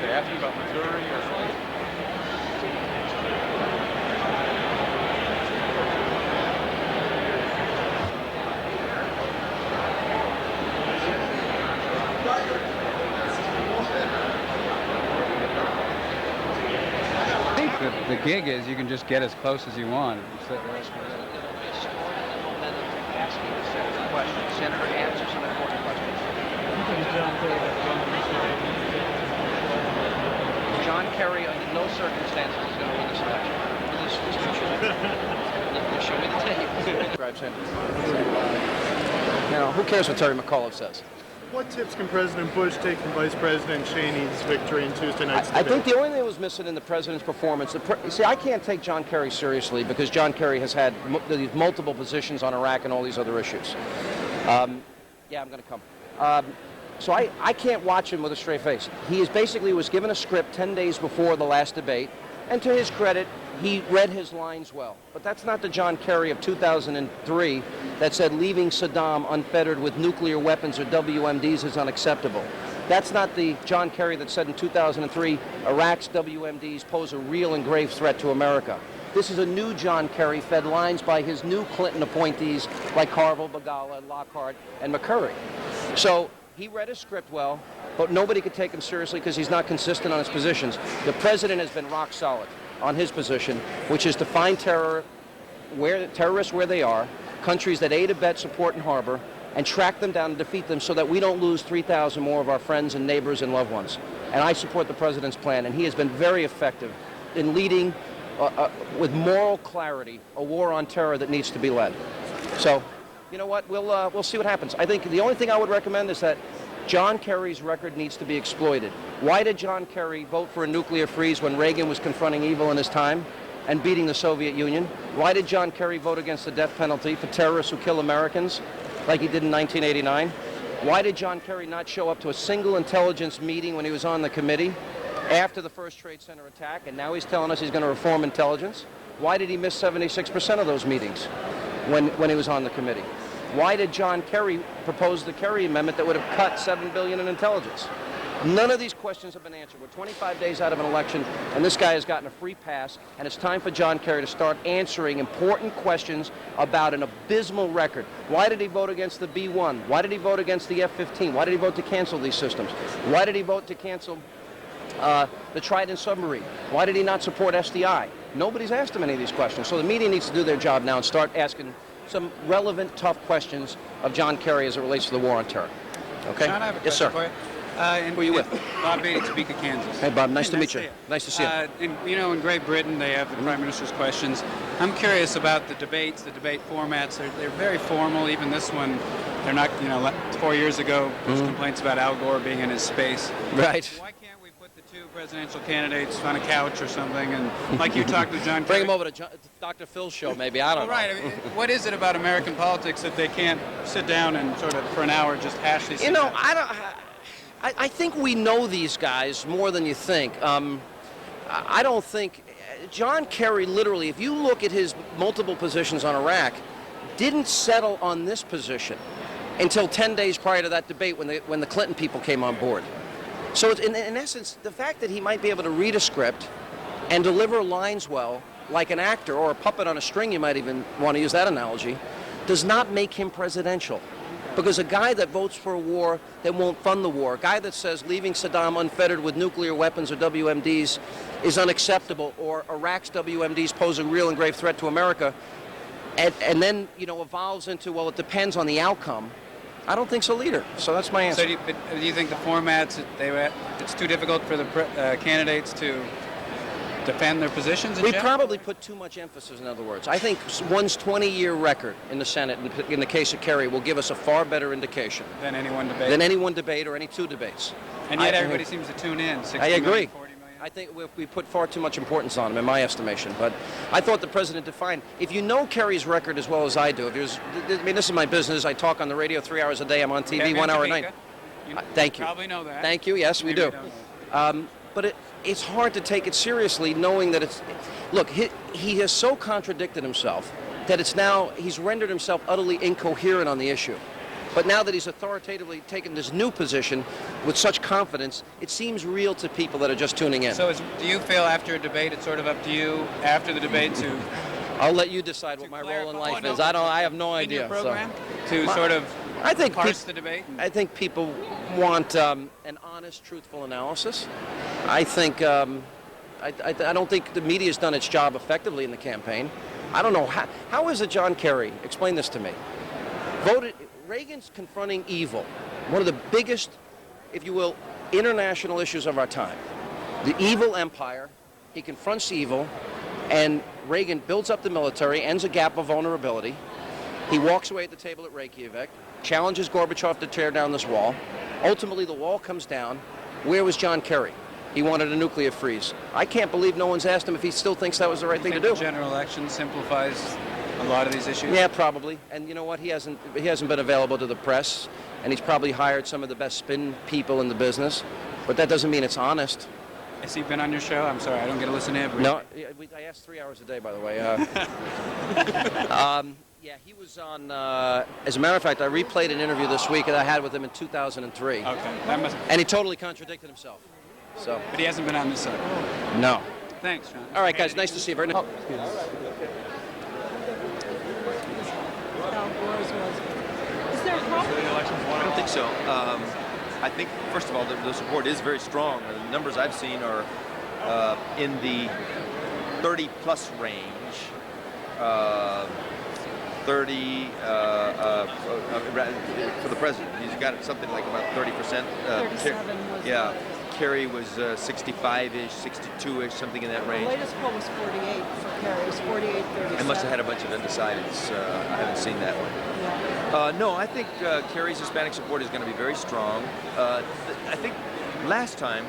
Did they ask you about Missouri or something? The gig is you can just get as close as you want. Senator, answer some important questions. John Kerry, under no circumstances, is going to win this election. Show me the tape. Now, who cares what Terry McAuliffe says? What tips can President Bush take from Vice President Cheney's victory in Tuesday night's debate? I think the only thing that was missing in the president's performance, see, I can't take John Kerry seriously because John Kerry has had these multiple positions on Iraq and all these other issues. Yeah, I'm going to come. So I can't watch him with a straight face. He basically was given a script 10 days before the last debate, and to his credit, he read his lines well. But that's not the John Kerry of 2003 that said leaving Saddam unfettered with nuclear weapons or WMDs is unacceptable. That's not the John Kerry that said in 2003 Iraq's WMDs pose a real and grave threat to America. This is a new John Kerry fed lines by his new Clinton appointees like Carville, Begala, Lockhart, and McCurry. So he read his script well, but nobody could take him seriously because he's not consistent on his positions. The president has been rock solid on his position, which is to find terrorists where they are, countries that aid, abet, support, and harbor, and track them down and defeat them so that we don't lose 3,000 more of our friends and neighbors and loved ones. And I support the president's plan, and he has been very effective in leading with moral clarity a war on terror that needs to be led. So, you know what, we'll see what happens. I think the only thing I would recommend is that John Kerry's record needs to be exploited. Why did John Kerry vote for a nuclear freeze when Reagan was confronting evil in his time and beating the Soviet Union? Why did John Kerry vote against the death penalty for terrorists who kill Americans like he did in 1989? Why did John Kerry not show up to a single intelligence meeting when he was on the committee after the first Trade Center attack, and now he's telling us he's going to reform intelligence? Why did he miss 76% of those meetings when he was on the committee? Why did John Kerry propose the Kerry Amendment that would have cut $7 billion in intelligence? None of these questions have been answered. We're 25 days out of an election, and this guy has gotten a free pass, and it's time for John Kerry to start answering important questions about an abysmal record. Why did he vote against the B-1? Why did he vote against the F-15? Why did he vote to cancel these systems? Why did he vote to cancel the Trident submarine? Why did he not support SDI? Nobody's asked him any of these questions. So the media needs to do their job now and start asking some relevant, tough questions of John Kerry as it relates to the war on terror. Okay? Sean, I have a yes, sir. question for you. Who are you with? Bob Beatty, Topeka, Kansas. Hey, Bob. Nice to meet you. Nice to see you. In Great Britain, they have the Prime Minister's questions. I'm curious about the debates, the debate formats. They're very formal. Even this one, they're not, 4 years ago, there was complaints about Al Gore being in his space. Right. Why can't we put the two presidential candidates on a couch or something, and like you talked to John Kerry? Bring him over to Dr. Phil's show, maybe. I don't know. Right. I mean, what is it about American politics that they can't sit down and sort of, for an hour, just hash these things out? I think we know these guys more than you think. I don't think John Kerry, literally, if you look at his multiple positions on Iraq, didn't settle on this position until 10 days prior to that debate when the Clinton people came on board. So in essence, the fact that he might be able to read a script and deliver lines well, like an actor or a puppet on a string, you might even want to use that analogy, does not make him presidential. Because a guy that votes for a war that won't fund the war, a guy that says leaving Saddam unfettered with nuclear weapons or WMDs is unacceptable, or Iraq's WMDs pose a real and grave threat to America, and then evolves into, well, it depends on the outcome, I don't think so, leader. So that's my answer. So do you think the formats, it's too difficult for the candidates to defend their positions in We general? probably put too much emphasis, in other words. I think one's 20-year record in the Senate, in the case of Kerry, will give us a far better indication Than any one debate? than any one debate or any two debates. And yet everybody seems to tune in. 60 I agree. million, 40 million. I think we put far too much importance on him, in my estimation. But I thought the president defined. If you know Kerry's record as well as I do, this is my business. I talk on the radio 3 hours a day. I'm on TV 1 hour a night. Thank you. Probably know that. Thank you. Yes, we do. But it's hard to take it seriously, knowing that it's. Look, he has so contradicted himself that he's rendered himself utterly incoherent on the issue. But now that he's authoritatively taken this new position with such confidence, it seems real to people that are just tuning in. So do you feel after a debate it's sort of up to you after the debate to I'll let you decide what my role in life is. I have no idea. in your program So. to sort of I think parse the debate? I think people want an honest, truthful analysis. I think I don't think the media's done its job effectively in the campaign. I don't know how is it John Kerry? Explain this to me. Reagan's confronting evil, one of the biggest, if you will, international issues of our time. The evil empire. He confronts evil, and Reagan builds up the military, ends a gap of vulnerability. He walks away at the table at Reykjavik, challenges Gorbachev to tear down this wall. Ultimately, the wall comes down. Where was John Kerry? He wanted a nuclear freeze. I can't believe no one's asked him if he still thinks that was the right thing to do. The general election simplifies a lot of these issues? Yeah, probably. And you know what? He hasn't been available to the press, and he's probably hired some of the best spin people in the business. But that doesn't mean it's honest. Has he been on your show? I'm sorry, I don't get to listen to every. No, I asked 3 hours a day, by the way. Yeah, he was on. As a matter of fact, I replayed an interview this week that I had with him in 2003. Okay, that must. And he totally contradicted himself. So. But he hasn't been on this side. No. Thanks, John. All right, guys. Nice to see you. Very nice. Is there a problem? I don't think so. I think, first of all, the support is very strong. The numbers I've seen are in the 30-plus range. 30 for the president. He's got something like about 30%. 37 was. Yeah. Kerry was 65-ish, 62-ish, something in that The range. latest poll was 48 for Kerry. It was 48, 37. I must have had a bunch of undecideds. I haven't seen that one. Yeah. No, I think Kerry's Hispanic support is going to be very strong. I think last time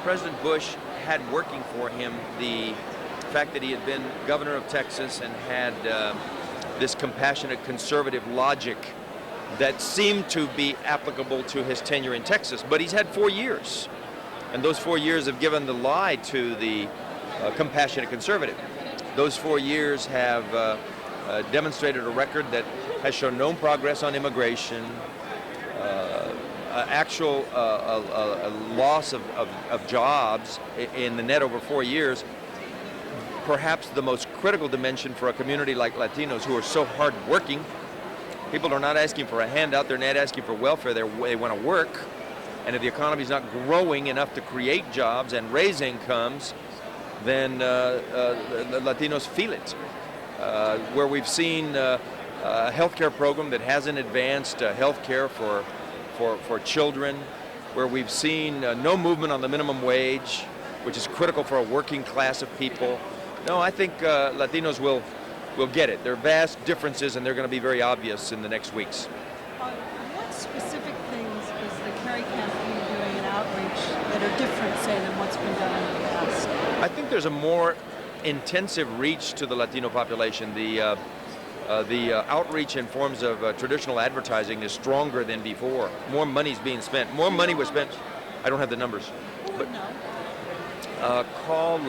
President Bush had working for him the fact that he had been governor of Texas and had this compassionate conservative logic that seemed to be applicable to his tenure in Texas. But he's had 4 years, and those 4 years have given the lie to the compassionate conservative. Those 4 years have demonstrated a record that has shown no progress on immigration, actual loss of jobs in the net over 4 years. Perhaps the most critical dimension for a community like Latinos who are so hardworking. People are not asking for a handout, they're not asking for welfare, they want to work. And if the economy is not growing enough to create jobs and raise incomes, then the Latinos feel it. Where we've seen a healthcare program that hasn't advanced healthcare for children, where we've seen no movement on the minimum wage, which is critical for a working class of people. No, I think Latinos will get it. There are vast differences, and they're going to be very obvious in the next weeks. What specific things is the Kerry campaign doing in outreach that are different, say, than what's been done in the past? I think there's a more intensive reach to the Latino population. The outreach in forms of traditional advertising is stronger than before. More money is being spent. More money was spent. I don't have the numbers. Who would know? Call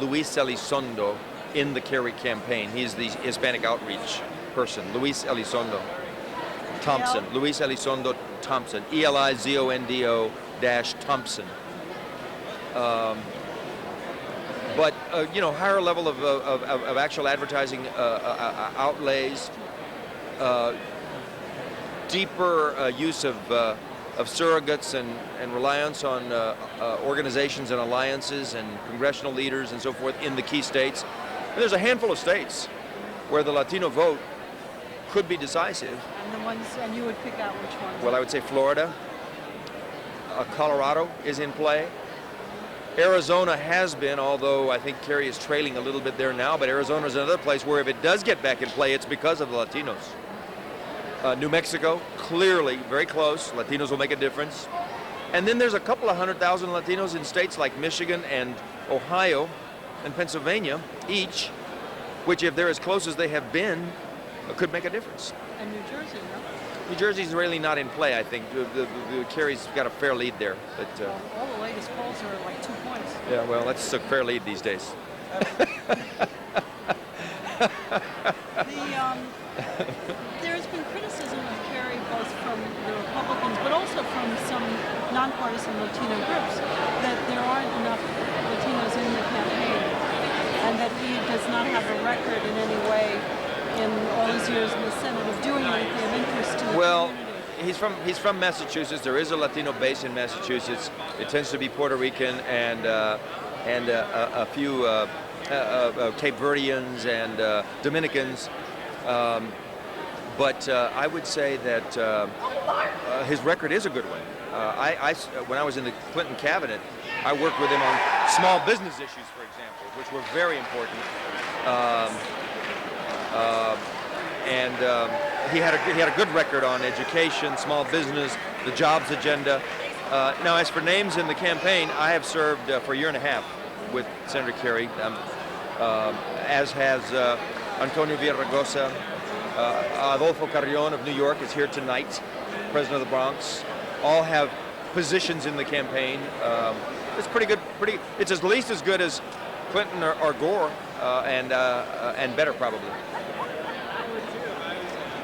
Luis Elizondo in the Kerry campaign. He's the Hispanic outreach person. Luis Elizondo Thompson. Yeah. Luis Elizondo Thompson. ELIZONDO Thompson. But higher level of actual advertising outlays, deeper use of surrogates and reliance on organizations and alliances and congressional leaders and so forth in the key states. And there's a handful of states where the Latino vote could be decisive. And you would pick out which ones? Well, I would say Florida, Colorado is in play. Arizona has been, although I think Kerry is trailing a little bit there now, but Arizona is another place where if it does get back in play, it's because of the Latinos. New Mexico, clearly very close. Latinos will make a difference. And then there's a couple of 100,000 Latinos in states like Michigan and Ohio and Pennsylvania each, which if they're as close as they have been, could make a difference. And New Jersey, no? New Jersey's really not in play, I think. The Kerry's got a fair lead there. But All the latest polls are like 2 points. yeah, well, that's a fair lead these days. There's been criticism of Kerry both also from some nonpartisan Latino groups, that there aren't enough Latinos in the campaign, and that he does not have a record in any way in all his years in the Senate of doing anything of interest to the community. He's from Massachusetts. There is a Latino base in Massachusetts. It tends to be Puerto Rican and a few Cape Verdeans and Dominicans. But I would say that his record is a good one. When I was in the Clinton cabinet, I worked with him on small business issues, for example, which were very important. He had a good record on education, small business, the jobs agenda. Now, as for names in the campaign, I have served for a year and a half with Senator Kerry, as has Antonio Villaraigosa. Adolfo Carrion of New York is here tonight, president of the Bronx. All have positions in the campaign. It's pretty good. It's at least as good as Clinton or Gore, and better probably.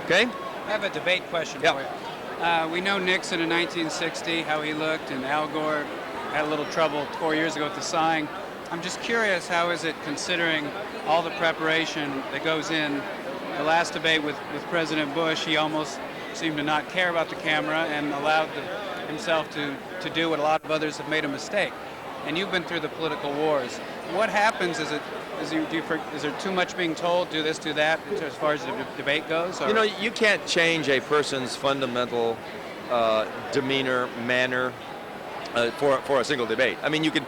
Okay. I have a debate question for you. We know Nixon in 1960, how he looked, and Al Gore had a little trouble 4 years ago with the sighing. I'm just curious, how is it, considering all the preparation that goes in? The last debate with President Bush, he almost seemed to not care about the camera and allowed himself to do what a lot of others have made a mistake. And you've been through the political wars. What happens? Is there too much being told, do this, do that, as far as the debate goes? Or? You know, you can't change a person's fundamental demeanor, manner for a single debate. I mean, you can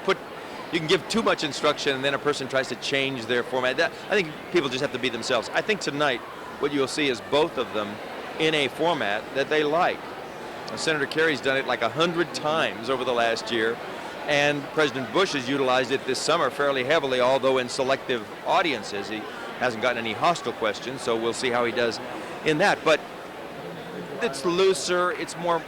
give too much instruction and then a person tries to change their format. I think people just have to be themselves. I think tonight what you'll see is both of them in a format that they like. Senator Kerry's done it like 100 times over the last year, and President Bush has utilized it this summer fairly heavily, although in selective audiences. He hasn't gotten any hostile questions, so we'll see how he does in that. But it's looser, it's more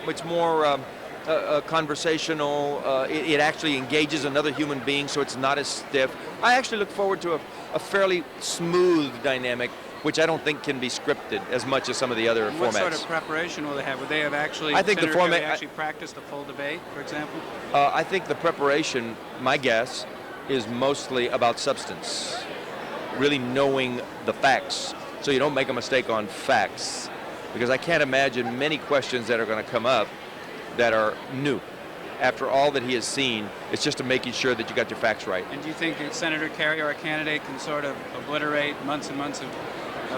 conversational. It actually engages another human being, so it's not as stiff. I actually look forward to a fairly smooth dynamic, which I don't think can be scripted as much as some of the other formats. What sort of preparation will they have? Would they have actually, I think the format actually practiced a full debate, for example? I think the preparation, my guess, is mostly about substance, really knowing the facts, so you don't make a mistake on facts, because I can't imagine many questions that are going to come up that are new. After all that he has seen, it's just to making sure that you got your facts right. And do you think Senator Kerry or a candidate can sort of obliterate months and months of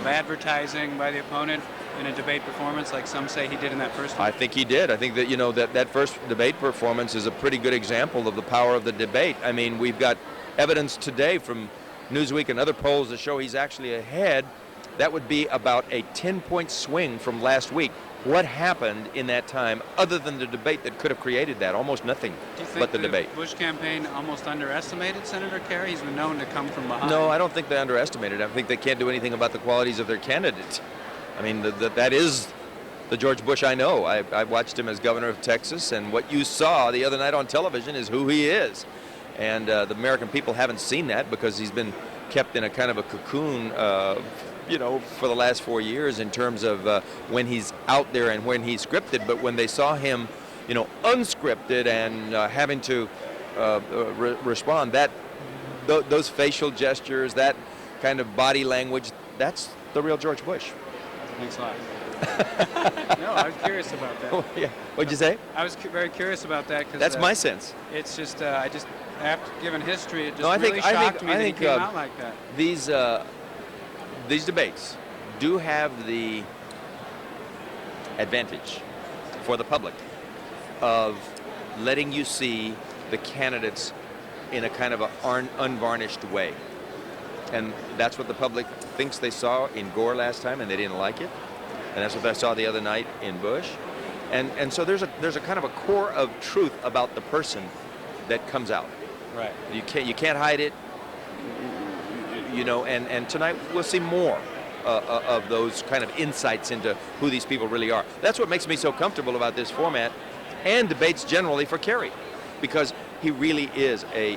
advertising by the opponent in a debate performance, like some say he did in that first one? I think he did. I think that, you know, that first debate performance is a pretty good example of the power of the debate. I mean, we've got evidence today from Newsweek and other polls that show he's actually ahead. That would be about a 10-point swing from last week. What happened in that time other than the debate that could have created that? Almost nothing but the debate. The Bush campaign almost underestimated Senator Kerry? He's been known to come from behind. No, I don't think they underestimated him. I think they can't do anything about the qualities of their candidate. I mean, that is the George Bush I know. I watched him as governor of Texas, and what you saw the other night on television is who he is. And the American people haven't seen that because he's been kept in a kind of a cocoon for the last 4 years in terms of when he's out there and when he's scripted. But when they saw him, unscripted and having to respond, those facial gestures, that kind of body language, that's the real George Bush. Thanks a lot. No, I was curious about that. Oh, yeah. What'd you say? I was very curious about that. Cause, that's my sense. It's just, after given history, it just really shocked me that he came out like that. These debates do have the advantage for the public of letting you see the candidates in a kind of an unvarnished way. And that's what the public thinks they saw in Gore last time, and they didn't like it. And that's what I saw the other night in Bush. And so there's a kind of a core of truth about the person that comes out. Right. You can't hide it. And tonight we'll see more of those kind of insights into who these people really are. That's what makes me so comfortable about this format and debates generally for Kerry, because he really is a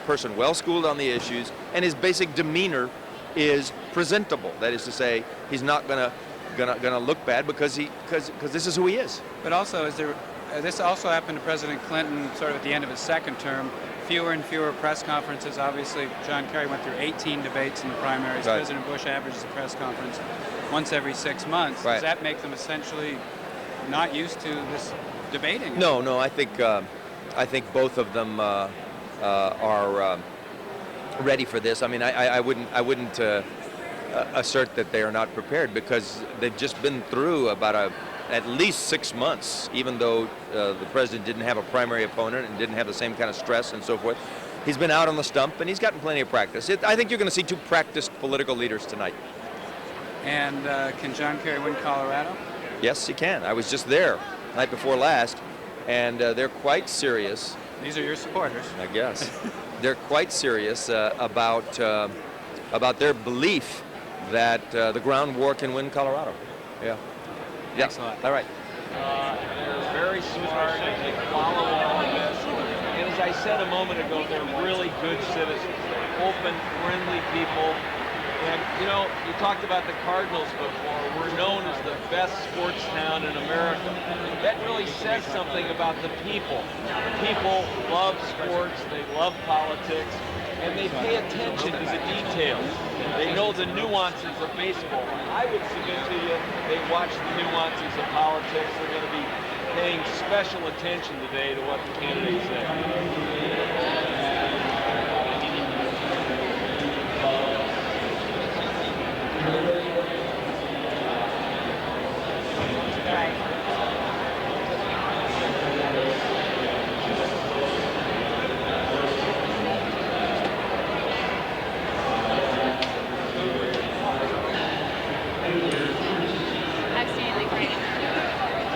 person well-schooled on the issues, and his basic demeanor is presentable. That is to say, he's not going to gonna look bad because this is who he is. But also, this also happened to President Clinton sort of at the end of his second term. Fewer and fewer press conferences. Obviously, John Kerry went through 18 debates in the primaries. Right. President Bush averages a press conference once every 6 months. Right. Does that make them essentially not used to this debating? No. I think both of them are ready for this. I mean, I wouldn't assert that they are not prepared, because they've just been through about at least 6 months, even though the president didn't have a primary opponent and didn't have the same kind of stress and so forth. He's been out on the stump, and he's gotten plenty of practice. I think you're going to see two practiced political leaders tonight. And can John Kerry win Colorado? Yes, he can. I was just there night before last, and they're quite serious. These are your supporters. I guess. They're quite serious about their belief that the ground war can win Colorado. Yeah. Thanks a lot. All right. They're very smart. They follow all of this. And as I said a moment ago, they're really good citizens. They're open, friendly people. And, you know, you talked about the Cardinals before. We're known as the best sports town in America. That really says something about the people. People love sports. They love politics. And they pay attention to the details. They know the nuances of baseball. I would submit to you, they watch the nuances of politics. They're going to be paying special attention today to what the candidates say.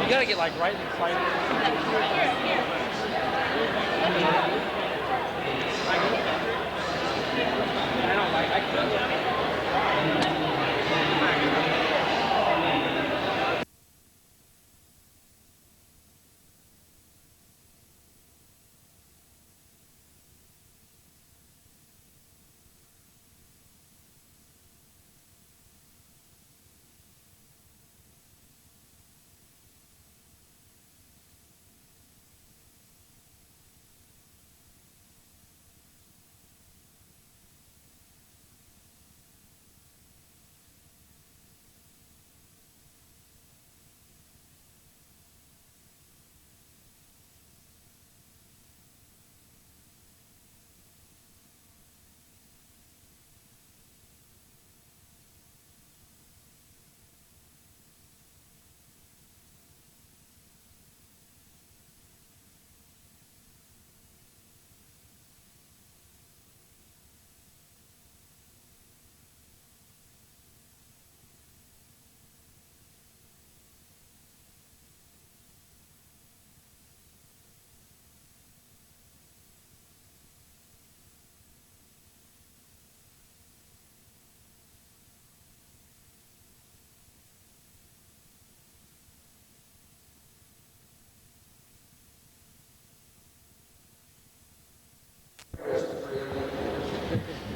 You gotta get like right in front.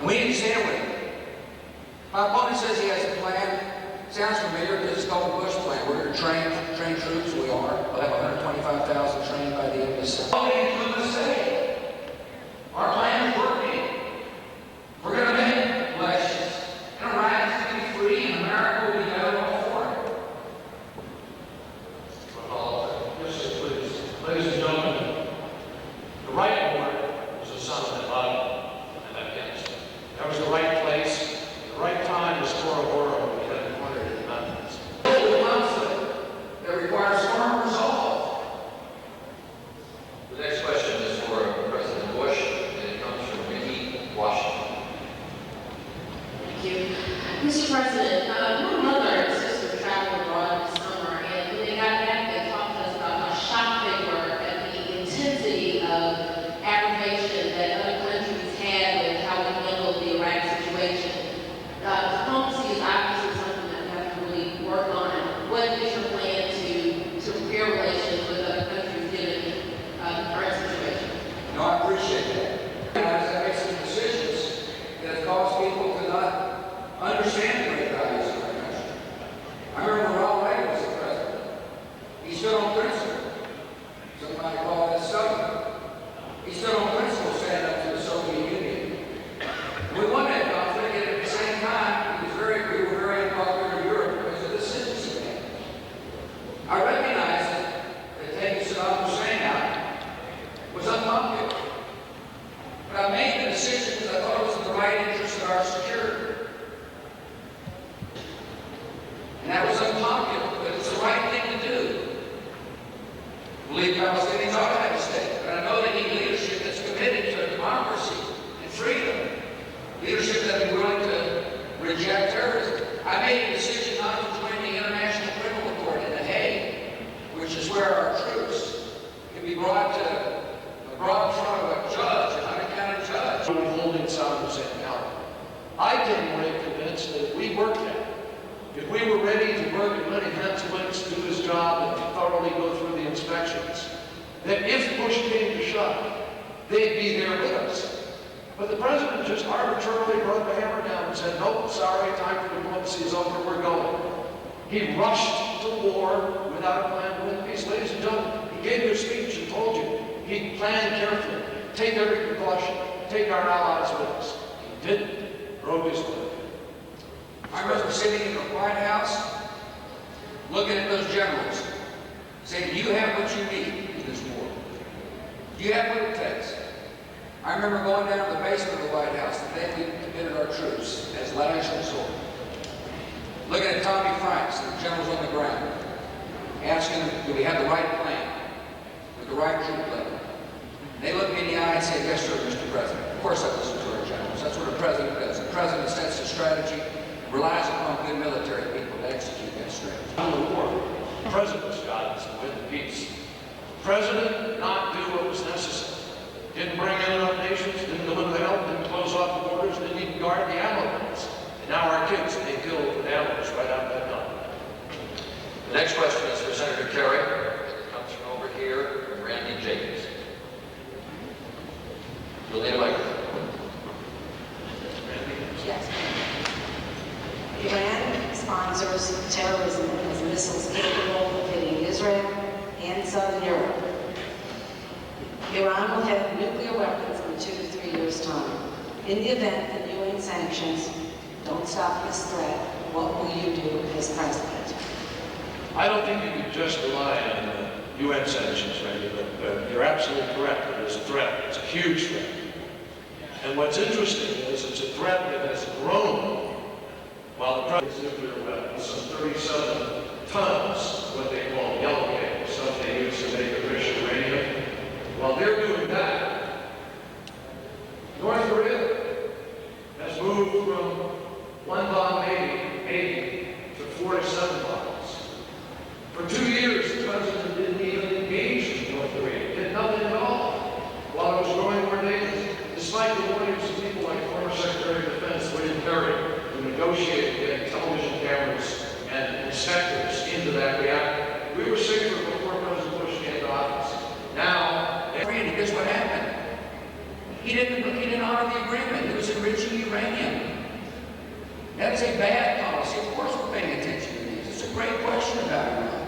We need to stand with him. My opponent says he has a plan. Sounds familiar. This is called the Bush plan. We're going to train troops. We are. We'll have 125,000 trained by the end of this summer. All we need to say, our plan is working. We're going to make elections, and our rights to be free, and America will be better off for it. Ladies and gentlemen, the right board was the son of the body. That was the right place, the right time to score a world we had wanted in the mountains. The conflict that requires firm resolve. The next question is for President Bush, and it comes from Mickey, Washington. Thank you. Mr. President, my mother and sister traveled abroad this summer, and when they got back, they talked to us about how shocked they were at the intensity of aggravation that other countries had with how we handled the Iraq situation. Diplomacy is obviously something that we have to really work on. What is your plan to repair relations with other countries given the current situation? No, I appreciate that. I make some decisions that cause people to not understand the great values of our country. our security. And that was unpopular, but it's the right thing to do. I believe Palestinians ought to have a state, but I know they need leadership that's committed to democracy and freedom. Leadership that is willing to reject terrorism. I made a decision not to join the International Criminal Court in The Hague, which is where our troops can be brought in front of a judge, an unaccounted judge. Holding Saddam Hussein accountable. I came away convinced that if we worked at it, if we were ready to work and let him have 2 weeks to do his job and to thoroughly go through the inspections, that if Bush came to shove, they'd be there with us. But the president just arbitrarily brought the hammer down and said, nope, sorry, time for diplomacy is over, we're going. He rushed to war without a plan to win peace. Ladies and gentlemen, he gave you a speech and told you he planned carefully, take every precaution, take our allies with us. He didn't, broke his word. I remember sitting in the White House, looking at those generals, saying, do you have what you need in this war? Do you have what it takes? I remember going down to the basement of the White House the day we committed our troops as last resort, looking at Tommy Franks, the generals on the ground, asking them, do we have the right plan with the right troop level? They looked me in the eye and said, yes, sir, Mr. President. Of course I listen to our generals. That's what a president does. The president sets a strategy, relies upon good military people to execute that strategy. On the war, the president's job is to win the peace. The president did not do what was necessary. Didn't bring in enough nations, didn't deliver the help, didn't close off the borders, didn't even guard the ammo lines. And now our kids are being killed with ammo right out of that gun. The next question is for Senator Kerry. It comes from over here, Randy Jacobs. You'll need a microphone. Yes. Iran sponsors terrorism as missiles capable of hitting Israel and Southern Europe. Iran will have nuclear weapons in 2 to 3 years' time. In the event that UN sanctions don't stop this threat, what will you do as president? I don't think you can just rely on UN sanctions, Randy, but you're absolutely correct. It is a threat. It's a huge threat. And what's interesting is it's a threat that has grown while the president's nuclear weapons, some 37 tons, what they call yellow cake, stuff they use to make enriched uranium. While they're doing that, North Korea has moved from 1 bomb maybe to 47 bombs. For 2 years, the president didn't even engage North Korea, did nothing at all, while it was growing more dangerous, despite the warnings of people like former Secretary of Defense William Perry, who negotiated getting television cameras and inspectors into that reactor. We were safer before President Bush came to office. Now, guess what happened? He didn't honor the agreement. He was enriching uranium. That is a bad policy. Of course we're paying attention to these. It's a great question about Iran.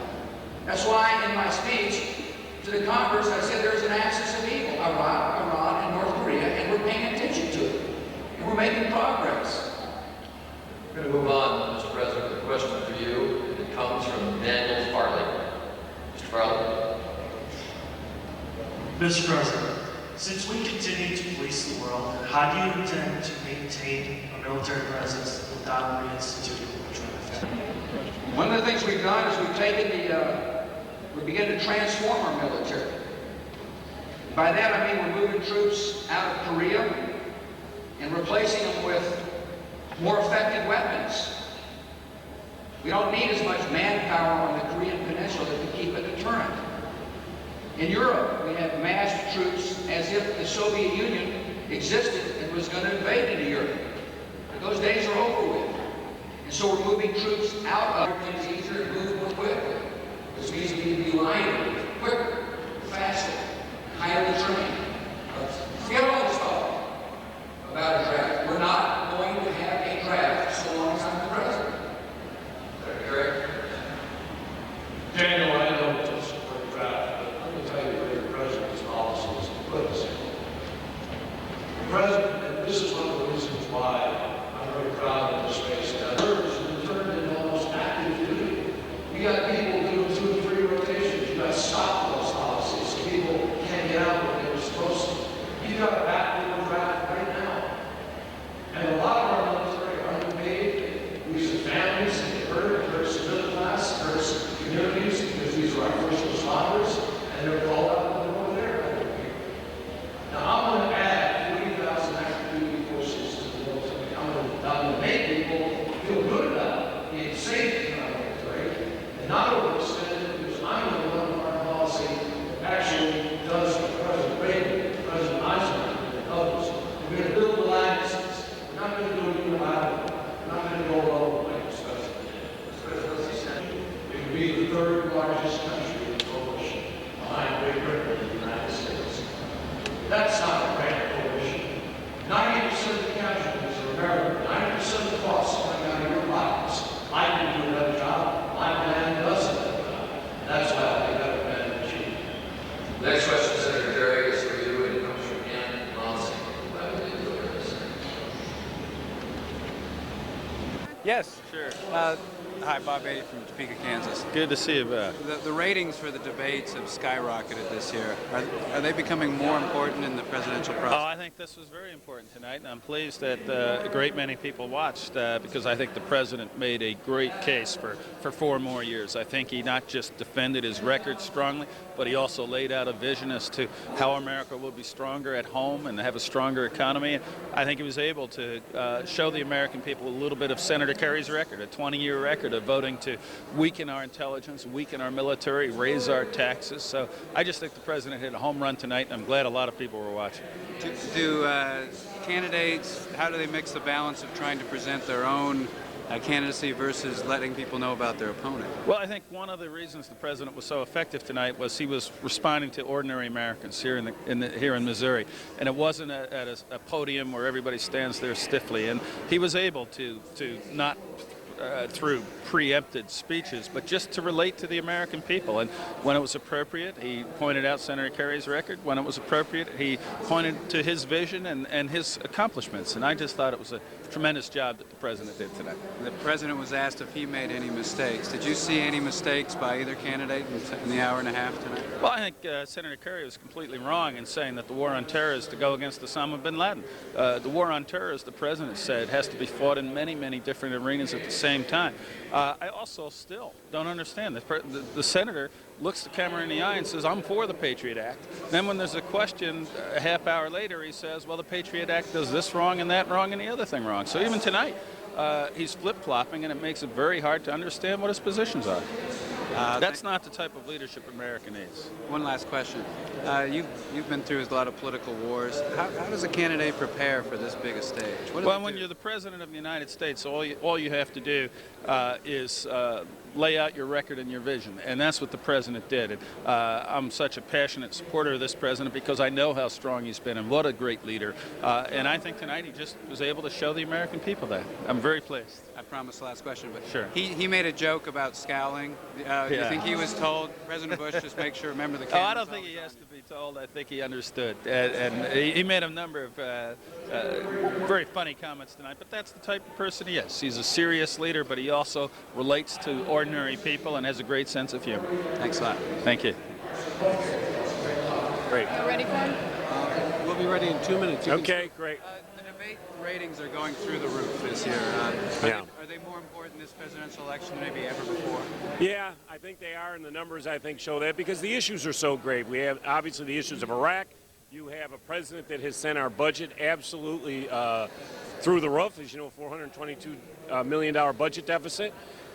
That's why in my speech to the Congress I said there's an axis of evil, Iran, and North Korea, and we're paying attention to it. And we're making progress. We're going to move on, Mr. President, with a question for you. It comes from Daniel Farley. Mr. Farley. Mr. President, since we continue to police the world, how do you intend to maintain a military presence without reinstituting the draft? One of the things we've done is we've taken we begin to transform our military. By that I mean we're moving troops out of Korea and replacing them with more effective weapons. We don't need as much manpower on the Korean Peninsula to keep a deterrent. In Europe, we have massed troops as if the Soviet Union existed and was going to invade into Europe. But those days are over with. And so we're moving troops out of things easier and move more quickly. This means we need to be lighter, quicker, faster, highly trained. Forget all this talk about a draft. We're not going to have a draft so long as I'm the president. Eric? Daniel, I know it's a draft, but let me tell you where the president's policies put us in. The president, and this is one of the reasons why I'm very proud of this space, that has been turned into almost active duty. We got people doing 2 and 3 rotations. You got to stop those policies so people can't get out when they were supposed to. You got a backward draft right now. And a lot of our Yes, sure. Hi, Bob Beatty from Topeka, Kansas. Good to see you, Beth. The ratings for the debates have skyrocketed this year. Are they becoming more important in the presidential process? Oh, I think this was very important tonight, and I'm pleased that a great many people watched because I think the president made a great case for 4 more years. I think he not just defended his record strongly, but he also laid out a vision as to how America will be stronger at home and have a stronger economy. I think he was able to show the American people a little bit of Senator Kerry's record, a 20-year record of voting to weaken our intelligence, weaken our military, raise our taxes. So I just think the president hit a home run tonight, and I'm glad a lot of people were watching. Do candidates, how do they mix the balance of trying to present their own candidacy versus letting people know about their opponent? Well, I think one of the reasons the president was so effective tonight was he was responding to ordinary Americans here in Missouri, and it wasn't at a podium where everybody stands there stiffly. And he was able to not through preempted speeches, but just to relate to the American people. And when it was appropriate, he pointed out Senator Kerry's record. When it was appropriate, he pointed to his vision and his accomplishments. And I just thought it was a tremendous job that the president did tonight. The president was asked if he made any mistakes. Did you see any mistakes by either candidate in the hour and a half tonight? Well, I think Senator Kerry was completely wrong in saying that the war on terror is to go against Osama bin Laden. The war on terror, as the president said, has to be fought in many, many different arenas at the same time. I also still don't understand. The senator looks the camera in the eye and says, I'm for the Patriot Act. Then when there's a question a half hour later, he says, well, the Patriot Act does this wrong and that wrong and the other thing wrong. So even tonight, he's flip-flopping, and it makes it very hard to understand what his positions are. That's not the type of leadership America needs. One last question. You've been through a lot of political wars. How does a candidate prepare for this big a stage? Well, when you're the president of the United States, all you have to do is lay out your record and your vision, and that's what the president did. And I'm such a passionate supporter of this president because I know how strong he's been and what a great leader. And I think tonight he just was able to show the American people that. I'm very pleased. I promise the last question, but sure. He made a joke about scowling. Do you think he was told, President Bush, just make sure, remember the cameras? Oh, I don't think he has to be told. I think he understood. And he made a number of very funny comments tonight, but that's the type of person he is. He's a serious leader, but he also relates to ordinary people and has a great sense of humor. Thanks a lot. Thank you. Great. You ready for him? We'll be ready in 2 minutes. Okay, great. The debate ratings are going through the roof this year. Are they more important this presidential election than maybe ever before? Yeah, I think they are, and the numbers, I think, show that because the issues are so great. We have, obviously, the issues of Iraq. You have a president that has sent our budget absolutely through the roof, as you know, $422 million budget deficit,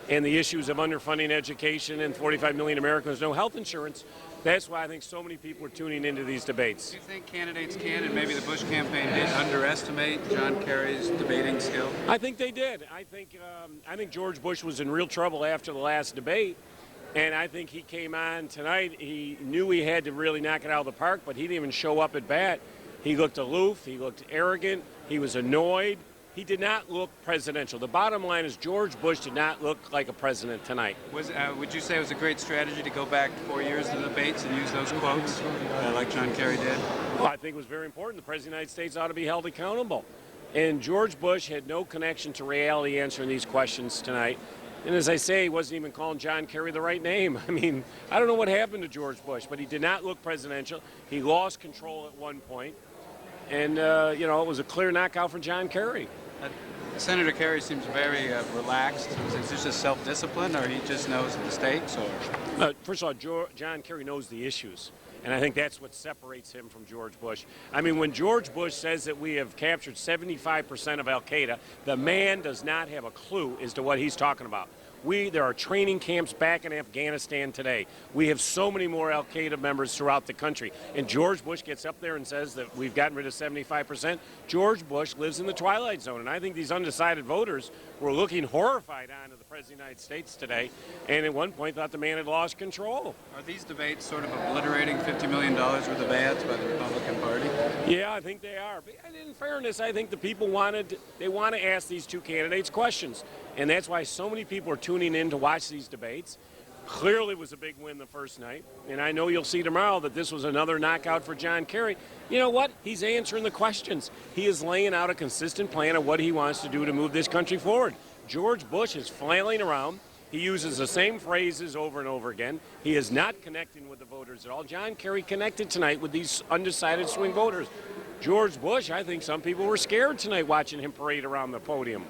and the issues of underfunding education and 45 million Americans no health insurance. That's why I think so many people are tuning into these debates. Do you think candidates can, and maybe the Bush campaign did, underestimate John Kerry's debating skill? I think they did. I think George Bush was in real trouble after the last debate, and I think he came on tonight. He knew he had to really knock it out of the park, but he didn't even show up at bat. He looked aloof. He looked arrogant. He was annoyed. He did not look presidential. The bottom line is George Bush did not look like a president tonight. Would you say it was a great strategy to go back 4 years to the debates and use those quotes like John Kerry did? Well, I think it was very important. The President of the United States ought to be held accountable. And George Bush had no connection to reality answering these questions tonight. And as I say, he wasn't even calling John Kerry the right name. I mean, I don't know what happened to George Bush, but he did not look presidential. He lost control at one point. And, you know, it was a clear knockout for John Kerry. Senator Kerry seems very relaxed. Is this just self-discipline, or he just knows the stakes? Or first of all, John Kerry knows the issues, and I think that's what separates him from George Bush. I mean, when George Bush says that we have captured 75% of al-Qaeda, the man does not have a clue as to what he's talking about. There are training camps back in Afghanistan today. We have so many more al-Qaeda members throughout the country. And George Bush gets up there and says that we've gotten rid of 75%. George Bush lives in the twilight zone. And I think these undecided voters were looking horrified onto the President of the United States today, and at one point thought the man had lost control. Are these debates sort of obliterating $50 million worth of ads by the Republican Party? Yeah, I think they are. But in fairness, I think the people want to ask these two candidates questions. And that's why so many people are tuning in to watch these debates. Clearly was a big win the first night. And I know you'll see tomorrow that this was another knockout for John Kerry. You know what? He's answering the questions. He is laying out a consistent plan of what he wants to do to move this country forward. George Bush is flailing around. He uses the same phrases over and over again. He is not connecting with the voters at all. John Kerry connected tonight with these undecided swing voters. George Bush, I think some people were scared tonight watching him parade around the podium.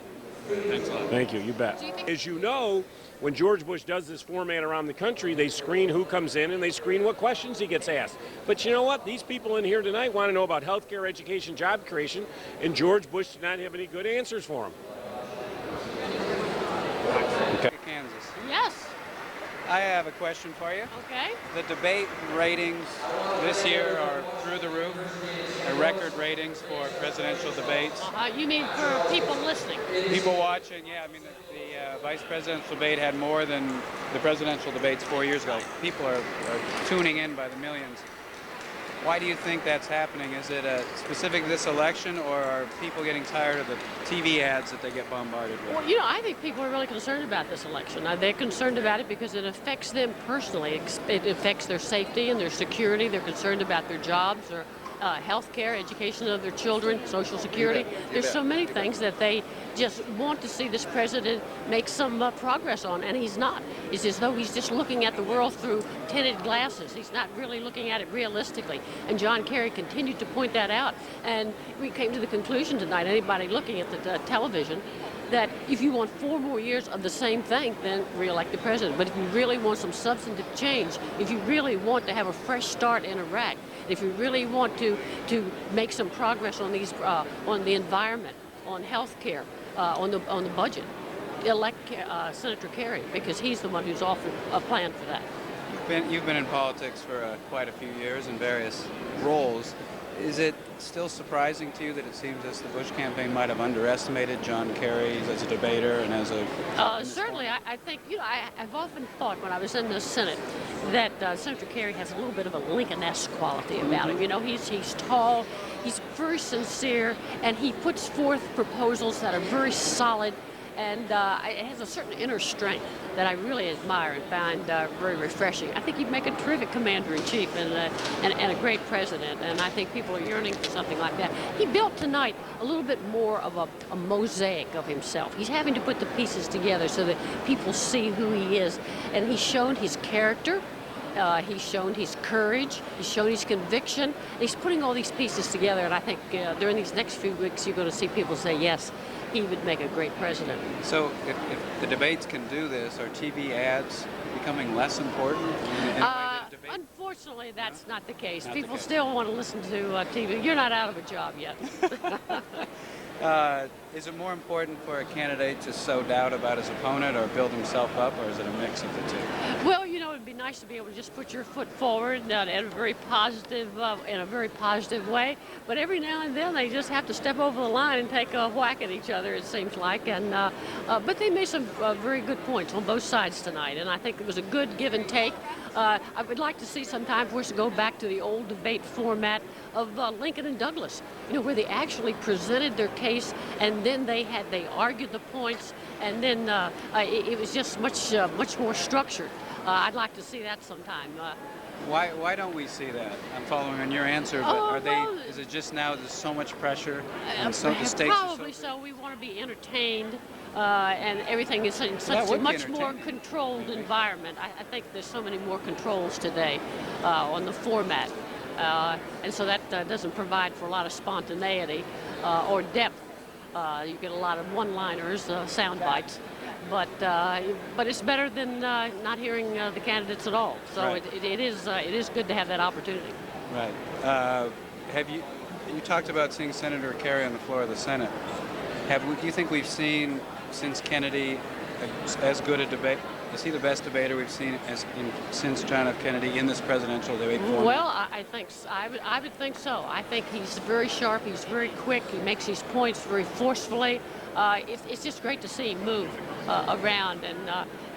Thanks a lot. Thank you, you bet. As you know, when George Bush does this format around the country, they screen who comes in and they screen what questions he gets asked. But you know what? These people in here tonight want to know about health care, education, job creation, and George Bush did not have any good answers for them. Okay. Kansas. Yes. I have a question for you. Okay. The debate ratings this year are through the roof. Record ratings for presidential debates. You mean for people listening? People watching, yeah. I mean, the vice presidential debate had more than the presidential debates 4 years ago. People are tuning in by the millions. Why do you think that's happening? Is it specific to this election, or are people getting tired of the TV ads that they get bombarded with? Well, you know, I think people are really concerned about this election. They're concerned about it because it affects them personally. It affects their safety and their security. They're concerned about their jobs or health care, education of their children, Social Security. There's so many things that they just want to see this president make some progress on, and he's not. It's as though he's just looking at the world through tinted glasses. He's not really looking at it realistically. And John Kerry continued to point that out. And we came to the conclusion tonight, anybody looking at the television, that if you want 4 more years of the same thing, then re-elect the president. But if you really want some substantive change, if you really want to have a fresh start in Iraq, if you really want to make some progress on these on the environment, on health care, on the budget, elect Senator Kerry, because he's the one who's offered a plan for that. You've been in politics for quite a few years in various roles. Is it still surprising to you that it seems as the Bush campaign might have underestimated John Kerry as a debater and as a... Certainly, I think, you know, I've often thought when I was in the Senate that Senator Kerry has a little bit of a Lincoln-esque quality about him. You know, he's tall, he's very sincere, and he puts forth proposals that are very solid, and it has a certain inner strength that I really admire and find very refreshing. I think he'd make a terrific commander-in-chief and a great president, and I think people are yearning for something like that. He built tonight a little bit more of a mosaic of himself. He's having to put the pieces together so that people see who he is, and he's shown his character. He's shown his courage, he's shown his conviction, and he's putting all these pieces together, and I think during these next few weeks you're going to see people say, yes, he would make a great president. So if the debates can do this, are TV ads becoming less important? Unfortunately, that's not the case. People still want to listen to TV. You're not out of a job yet. Is it more important for a candidate to sow doubt about his opponent or build himself up, or is it a mix of the two? Well, you know, it'd be nice to be able to just put your foot forward in a very positive way. But every now and then, they just have to step over the line and take a whack at each other, it seems like. And but they made some very good points on both sides tonight, and I think it was a good give and take. I would like to see sometime for us to go back to the old debate format of Lincoln and Douglas, you know, where they actually presented their case and then they argued the points, and then it was just much more structured. I'd like to see that sometime. Why don't we see that? I'm following on your answer, but is it just now there's so much pressure and so the stakes probably are so we want to be entertained, and everything is in such a much more controlled environment. I think there's so many more controls today on the format, and so that doesn't provide for a lot of spontaneity or depth. You get a lot of one-liners, sound bites. But it's better than not hearing the candidates at all. So right. it is good to have that opportunity. Right. Have you talked about seeing Senator Kerry on the floor of the Senate? Do you think we've seen since Kennedy as good a debate? Is he the best debater we've seen since John F. Kennedy in this presidential debate format? Well, I would think so. I think he's very sharp. He's very quick. He makes his points very forcefully. It's just great to see him move around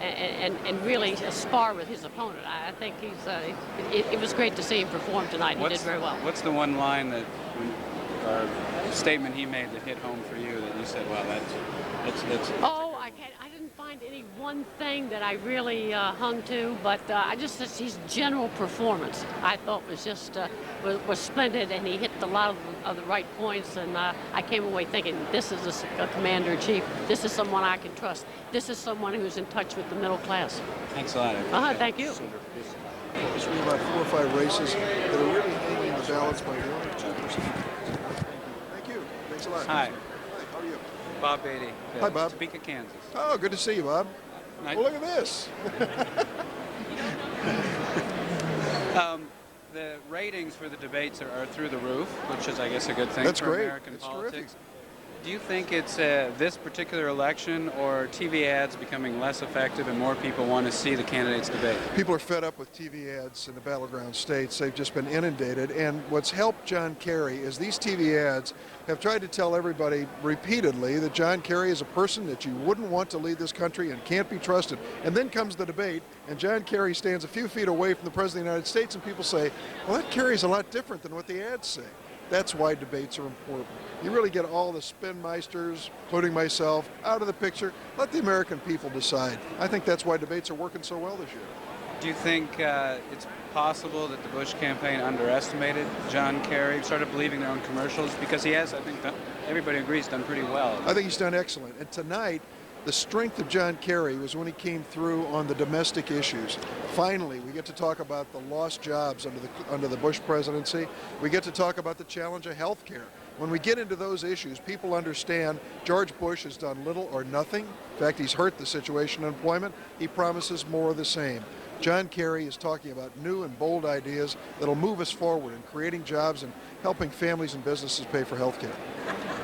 and really spar with his opponent. I think it was great to see him perform tonight. He did very well. What's the one line statement he made that hit home for you that you said, "Wow, that's"? Oh, I didn't find find any one thing that I really hung to, but I just his general performance I thought was just was splendid, and he hit a lot of the right points, and I came away thinking, this is a commander-in-chief. This is someone I can trust. This is someone who's in touch with the middle class. Thanks a lot. Thank you. There's really about 4 or 5 races that are really hanging in the balance by the only 2%. Thank you. Thanks a lot. Hi. Hi, how are you? Bob Beatty. Hi, Bob. Topeka, Kansas. Oh, good to see you, Bob. Well, look at this. The ratings for the debates are through the roof, which is, I guess, a good thing That's for great. American That's politics. terrific. Do you think it's this particular election or TV ads becoming less effective and more people want to see the candidates debate? People are fed up with TV ads in the battleground states. They've just been inundated. And what's helped John Kerry is these TV ads have tried to tell everybody repeatedly that John Kerry is a person that you wouldn't want to lead this country and can't be trusted. And then comes the debate, and John Kerry stands a few feet away from the President of the United States, and people say, well, that Kerry's a lot different than what the ads say. That's why debates are important. You really get all the spin-meisters, including myself, out of the picture. Let the American people decide. I think that's why debates are working so well this year. Do you think it's possible that the Bush campaign underestimated John Kerry, started believing their own commercials? Because he has, I think, everybody agrees, done pretty well. I think he's done excellent. And tonight, the strength of John Kerry was when he came through on the domestic issues. Finally, we get to talk about the lost jobs under the Bush presidency. We get to talk about the challenge of health care. When we get into those issues, people understand George Bush has done little or nothing. In fact, he's hurt the situation in employment. He promises more of the same. John Kerry is talking about new and bold ideas that'll move us forward in creating jobs and helping families and businesses pay for health care.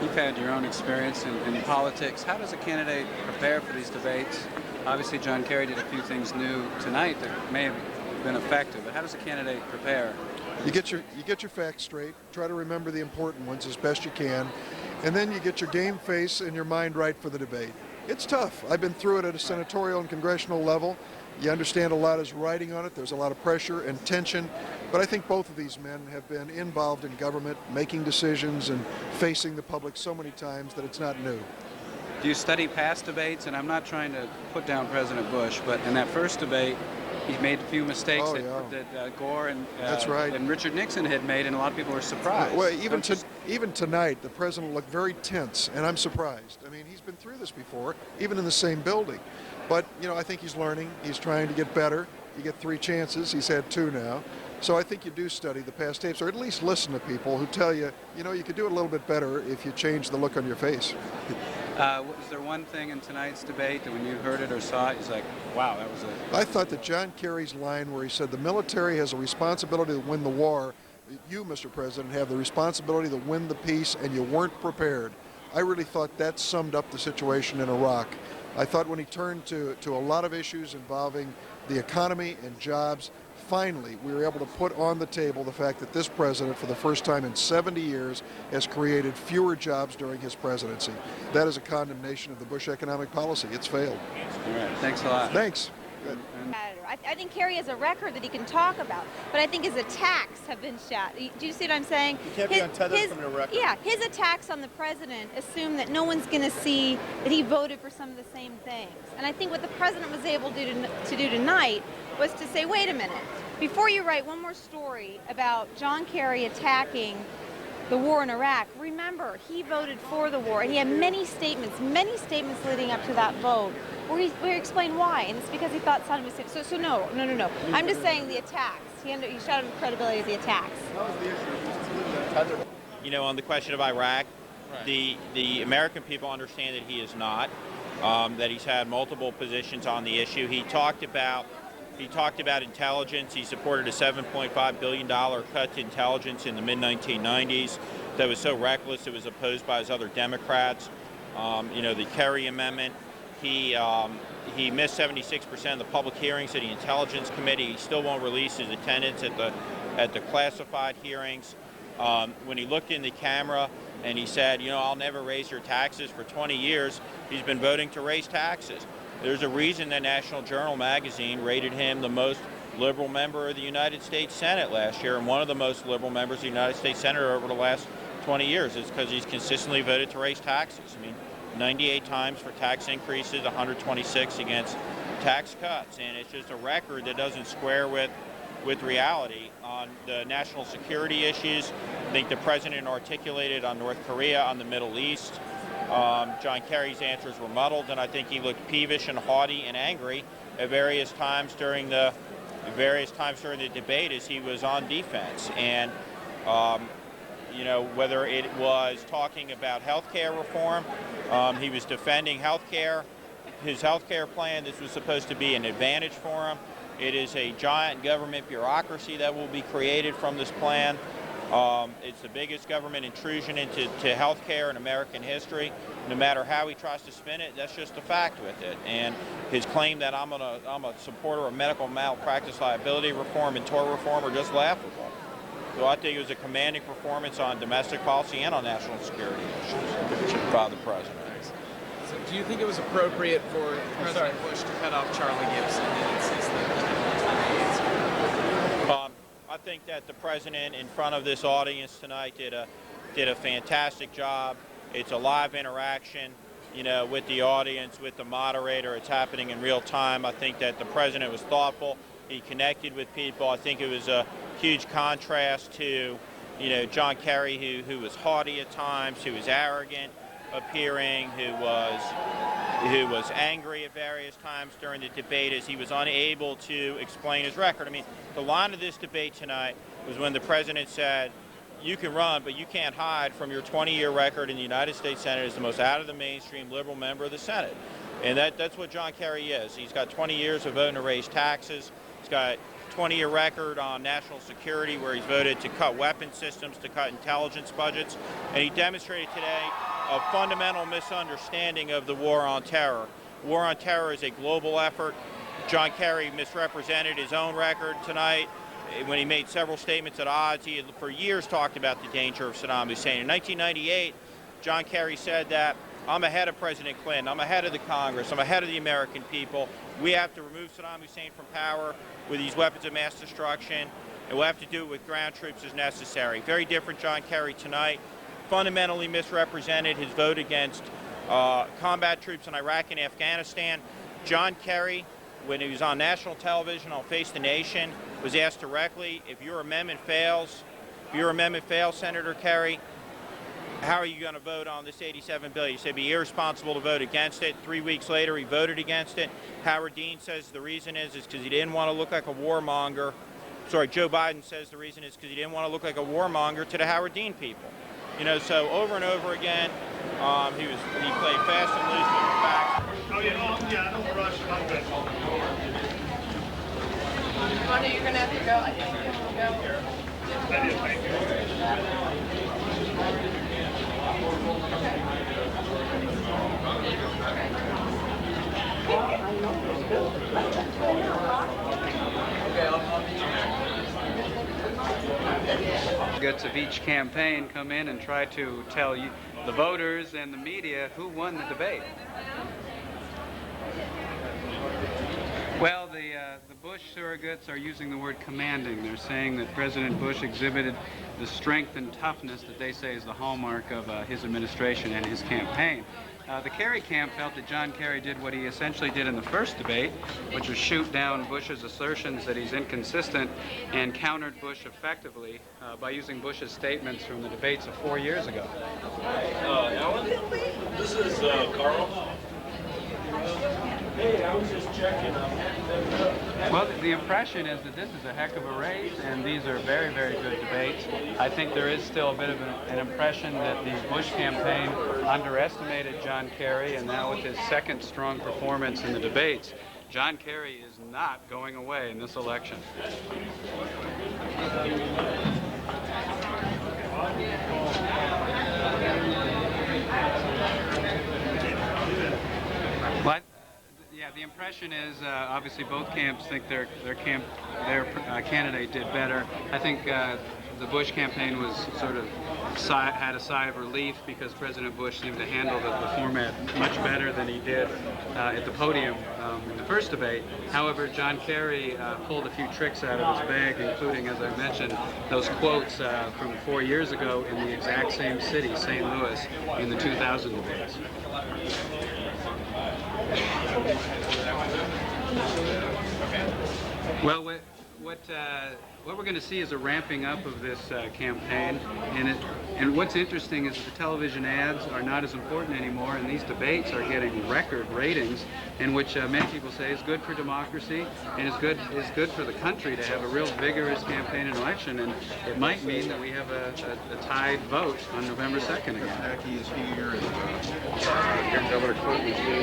You've had your own experience in politics. How does a candidate prepare for these debates? Obviously, John Kerry did a few things new tonight that may have been effective, but how does a candidate prepare? You get your facts straight, try to remember the important ones as best you can, and then you get your game face and your mind right for the debate. It's tough. I've been through it at a senatorial and congressional level. You understand a lot is riding on it. There's a lot of pressure and tension. But I think both of these men have been involved in government, making decisions and facing the public so many times that it's not new. Do you study past debates? And I'm not trying to put down President Bush, but in that first debate, he made a few mistakes that Gore and That's right. and Richard Nixon had made, and a lot of people were surprised. Well, even tonight, the president looked very tense, and I'm surprised. I mean, he's been through this before, even in the same building. But, you know, I think he's learning. He's trying to get better. You get 3 chances. He's had 2 now. So I think you do study the past tapes, or at least listen to people who tell you, you know, you could do it a little bit better if you change the look on your face. Was there one thing in tonight's debate that when you heard it or saw it, it's like, wow, that was a... I thought that John Kerry's line where he said the military has a responsibility to win the war, you, Mr. President, have the responsibility to win the peace, and you weren't prepared. I really thought that summed up the situation in Iraq. I thought when he turned to a lot of issues involving the economy and jobs, finally we were able to put on the table the fact that this president, for the first time in 70 years, has created fewer jobs during his presidency. That is a condemnation of the Bush economic policy. It's failed. All right, thanks a lot. Thanks. Good. I think Kerry has a record that he can talk about, but I think his attacks have been shot. Do you see what I'm saying? You can't be untethered from your record. Yeah, his attacks on the president assume that no one's going to see that he voted for some of the same things. And I think what the president was able to do tonight was to say, wait a minute, before you write one more story about John Kerry attacking the war in Iraq, remember, he voted for the war, and he had many statements leading up to that vote where he explained why, and it's because he thought Saddam was safe. So no. I'm just saying the attacks. He shot him the credibility of the attacks. You know, on the question of Iraq, the American people understand that he is not, that he's had multiple positions on the issue. He talked about intelligence. He supported a $7.5 billion cut to intelligence in the mid-1990s that was so reckless it was opposed by his other Democrats. You know, the Kerry Amendment. He missed 76% of the public hearings at the Intelligence Committee. He still won't release his attendance at the classified hearings. When he looked in the camera and he said, you know, I'll never raise your taxes for 20 years, he's been voting to raise taxes. There's a reason that National Journal magazine rated him the most liberal member of the United States Senate last year, and one of the most liberal members of the United States Senate over the last 20 years. It's because he's consistently voted to raise taxes. I mean, 98 times for tax increases, 126 against tax cuts, and it's just a record that doesn't square with reality on the national security issues. I think the president articulated on North Korea, on the Middle East. John Kerry's answers were muddled, and I think he looked peevish and haughty and angry at various times during the debate as he was on defense. And you know, whether it was talking about health care reform, he was defending health care, his health care plan. This was supposed to be an advantage for him. It is a giant government bureaucracy that will be created from this plan. It's the biggest government intrusion into health care in American history. No matter how he tries to spin it, that's just a fact with it. And his claim that I'm a supporter of medical malpractice liability reform and tort reform are just laughable. So I think it was a commanding performance on domestic policy and on national security issues by the president. So do you think it was appropriate for President Bush to cut off Charlie Gibson and insist that I think that the president in front of this audience tonight did a fantastic job. It's a live interaction, you know, with the audience, with the moderator. It's happening in real time. I think that the president was thoughtful. He connected with people. I think it was a huge contrast to, you know, John Kerry, who was haughty at times, who was arrogant appearing, who was angry at various times during the debate as he was unable to explain his record. I mean, the line of this debate tonight was when the president said, you can run, but you can't hide from your 20-year record in the United States Senate as the most out-of-the-mainstream liberal member of the Senate. And that's what John Kerry is. He's got 20 years of voting to raise taxes. He's got a 20-year record on national security where he's voted to cut weapon systems, to cut intelligence budgets. And he demonstrated today a fundamental misunderstanding of the war on terror. War on terror is a global effort. John Kerry misrepresented his own record tonight when he made several statements at odds. He had for years talked about the danger of Saddam Hussein. In 1998, John Kerry said that I'm ahead of President Clinton, I'm ahead of the Congress, I'm ahead of the American people. We have to remove Saddam Hussein from power with these weapons of mass destruction, and we'll have to do it with ground troops as necessary. Very different John Kerry tonight. Fundamentally misrepresented his vote against combat troops in Iraq and Afghanistan. John Kerry, when he was on national television on Face the Nation, was asked directly, if your amendment fails, Senator Kerry, how are you going to vote on this $87 billion? He said it'd be irresponsible to vote against it. 3 weeks later, he voted against it. Howard Dean says the reason is because he didn't want to look like a warmonger. Sorry, Joe Biden says the reason is because he didn't want to look like a warmonger to the Howard Dean people. You know, so over and over again, he played fast and loose with the facts. Oh yeah, don't rush. I'm good. Wanda, you're gonna have to go. I think you'll go. Thank you. Delegates of each campaign come in and try to tell you, the voters and the media, who won the debate. Well, the Bush surrogates are using the word commanding. They're saying that President Bush exhibited the strength and toughness that they say is the hallmark of his administration and his campaign. The Kerry camp felt that John Kerry did what he essentially did in the first debate, which was shoot down Bush's assertions that he's inconsistent, and countered Bush effectively by using Bush's statements from the debates of 4 years ago. Alan, this is Carl. Hey, I was just checking. Well, the impression is that this is a heck of a race, and these are very, very good debates. I think there is still a bit of an impression that the Bush campaign underestimated John Kerry, and now with his second strong performance in the debates, John Kerry is not going away in this election. What? Yeah, the impression is obviously both camps think their candidate did better. I think the Bush campaign was sort of had a sigh of relief because President Bush seemed to handle the format much better than he did at the podium in the first debate. However, John Kerry pulled a few tricks out of his bag, including, as I mentioned, those quotes from 4 years ago in the exact same city, St. Louis, in the 2000 debates. Well, what we're going to see is a ramping up of this campaign, and what's interesting is that the television ads are not as important anymore, and these debates are getting record ratings, in which many people say is good for democracy and is good for the country to have a real vigorous campaign and election, and it might mean that we have a tied vote on November 2nd again. Pataki is here, and Governor Clinton is here.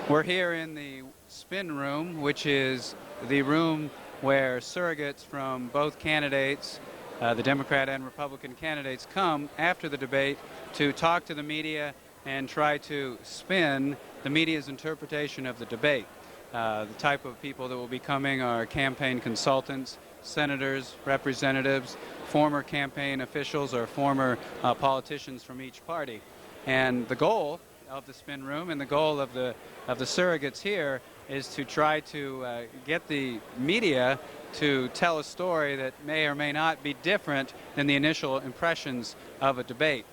We're here in the spin room, which is the room where surrogates from both candidates, the Democrat and Republican candidates, come after the debate to talk to the media and try to spin the media's interpretation of the debate. The type of people that will be coming are campaign consultants, senators, representatives, former campaign officials, or former politicians from each party. And the goal of the spin room and the goal of the surrogates here is to try to get the media to tell a story that may or may not be different than the initial impressions of a debate.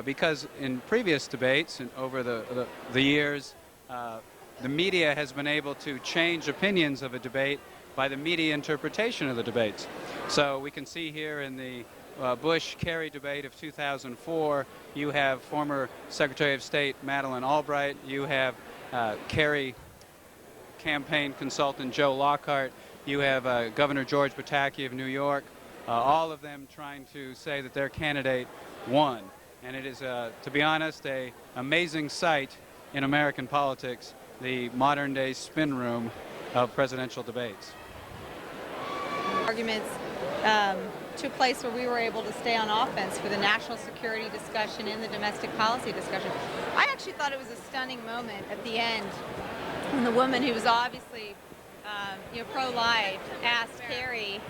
Because in previous debates and over the years, the media has been able to change opinions of a debate by the media interpretation of the debates. So we can see here in the Bush-Kerry debate of 2004, you have former Secretary of State Madeleine Albright, you have Kerry campaign consultant Joe Lockhart, you have Governor George Pataki of New York, all of them trying to say that their candidate won. And it is, to be honest, an amazing sight in American politics, the modern-day spin room of presidential debates. Arguments took place where we were able to stay on offense for the national security discussion and the domestic policy discussion. I actually thought it was a stunning moment at the end when the woman who was obviously pro-life asked Kerry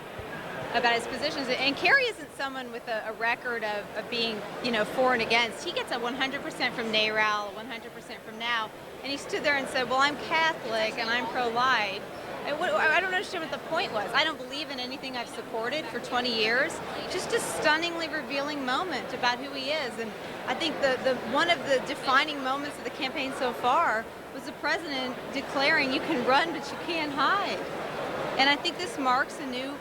about his positions. And Kerry isn't someone with a record of being, for and against. He gets a 100% from NARAL, 100% from NOW. And he stood there and said, well, I'm Catholic and I'm pro-life. I don't understand what the point was. I don't believe in anything I've supported for 20 years. Just a stunningly revealing moment about who he is. And I think one of the defining moments of the campaign so far was the president declaring you can run, but you can't hide. And I think this marks a new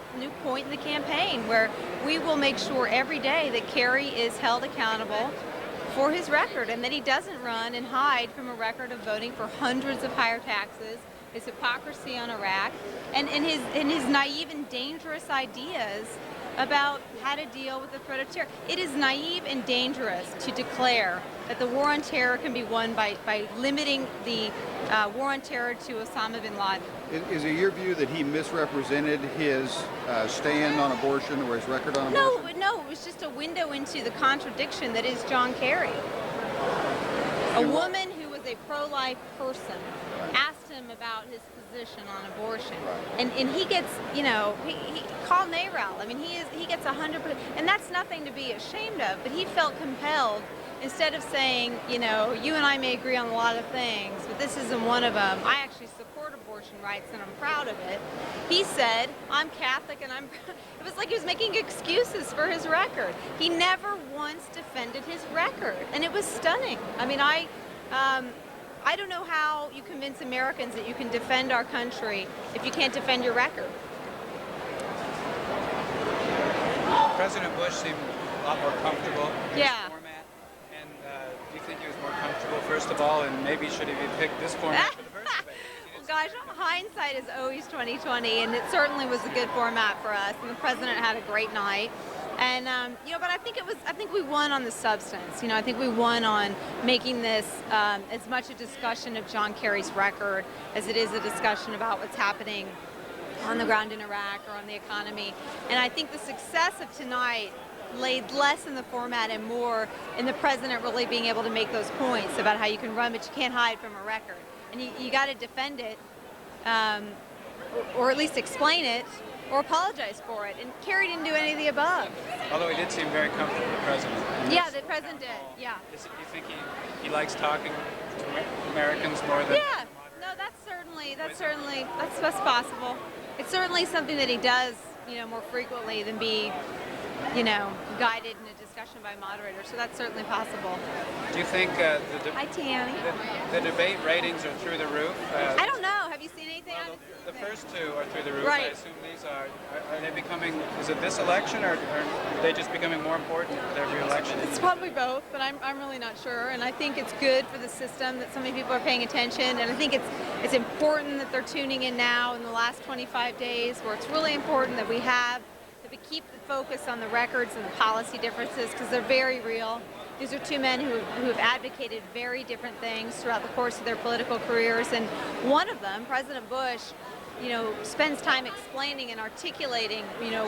point in the campaign where we will make sure every day that Kerry is held accountable for his record and that he doesn't run and hide from a record of voting for hundreds of higher taxes, his hypocrisy on Iraq, and his naive and dangerous ideas about how to deal with the threat of terror. It is naive and dangerous to declare that the war on terror can be won by limiting the war on terror to Osama bin Laden. Is it your view that he misrepresented his stand on abortion or his record on abortion? No, it was just a window into the contradiction that is John Kerry. A woman who was a pro-life person asked him about his position on abortion, and he gets, he called NARAL. I mean, he gets 100%, and that's nothing to be ashamed of. But he felt compelled, instead of saying, you and I may agree on a lot of things, but this isn't one of them. I actually support abortion rights, and I'm proud of it. He said, I'm Catholic, and it was like he was making excuses for his record. He never once defended his record, and it was stunning. I mean, I don't know how you convince Americans that you can defend our country if you can't defend your record. President Bush seemed a lot more comfortable in this format. responsible, first of all, and maybe should have picked this format for the first debate? Well, gosh, hindsight is always 2020, and it certainly was a good format for us. And the president had a great night. And but I think we won on the substance. I think we won on making this as much a discussion of John Kerry's record as it is a discussion about what's happening on the ground in Iraq or on the economy. And I think the success of tonight laid less in the format and more in the president really being able to make those points about how you can run, but you can't hide from a record. And you got to defend it, or at least explain it, or apologize for it. And Kerry didn't do any of the above. Although he did seem very comfortable, the president. Yeah, the president did, yeah. Do you think he likes talking to Americans more than... Yeah, no, that's possible. It's certainly something that he does, more frequently than be, guided in a discussion by moderators. So that's certainly possible. Do you think Hi, Tanny. the debate ratings are through the roof? I don't know. Have you seen anything? The first two are through the roof. Right. I assume these are they becoming, is it this election or are they just becoming more important with every election? It's probably both, but I'm really not sure. And I think it's good for the system that so many people are paying attention. And I think it's important that they're tuning in now in the last 25 days, where it's really important that we keep the focus on the records and the policy differences, because they're very real. These are two men who have advocated very different things throughout the course of their political careers. And one of them, President Bush, spends time explaining and articulating,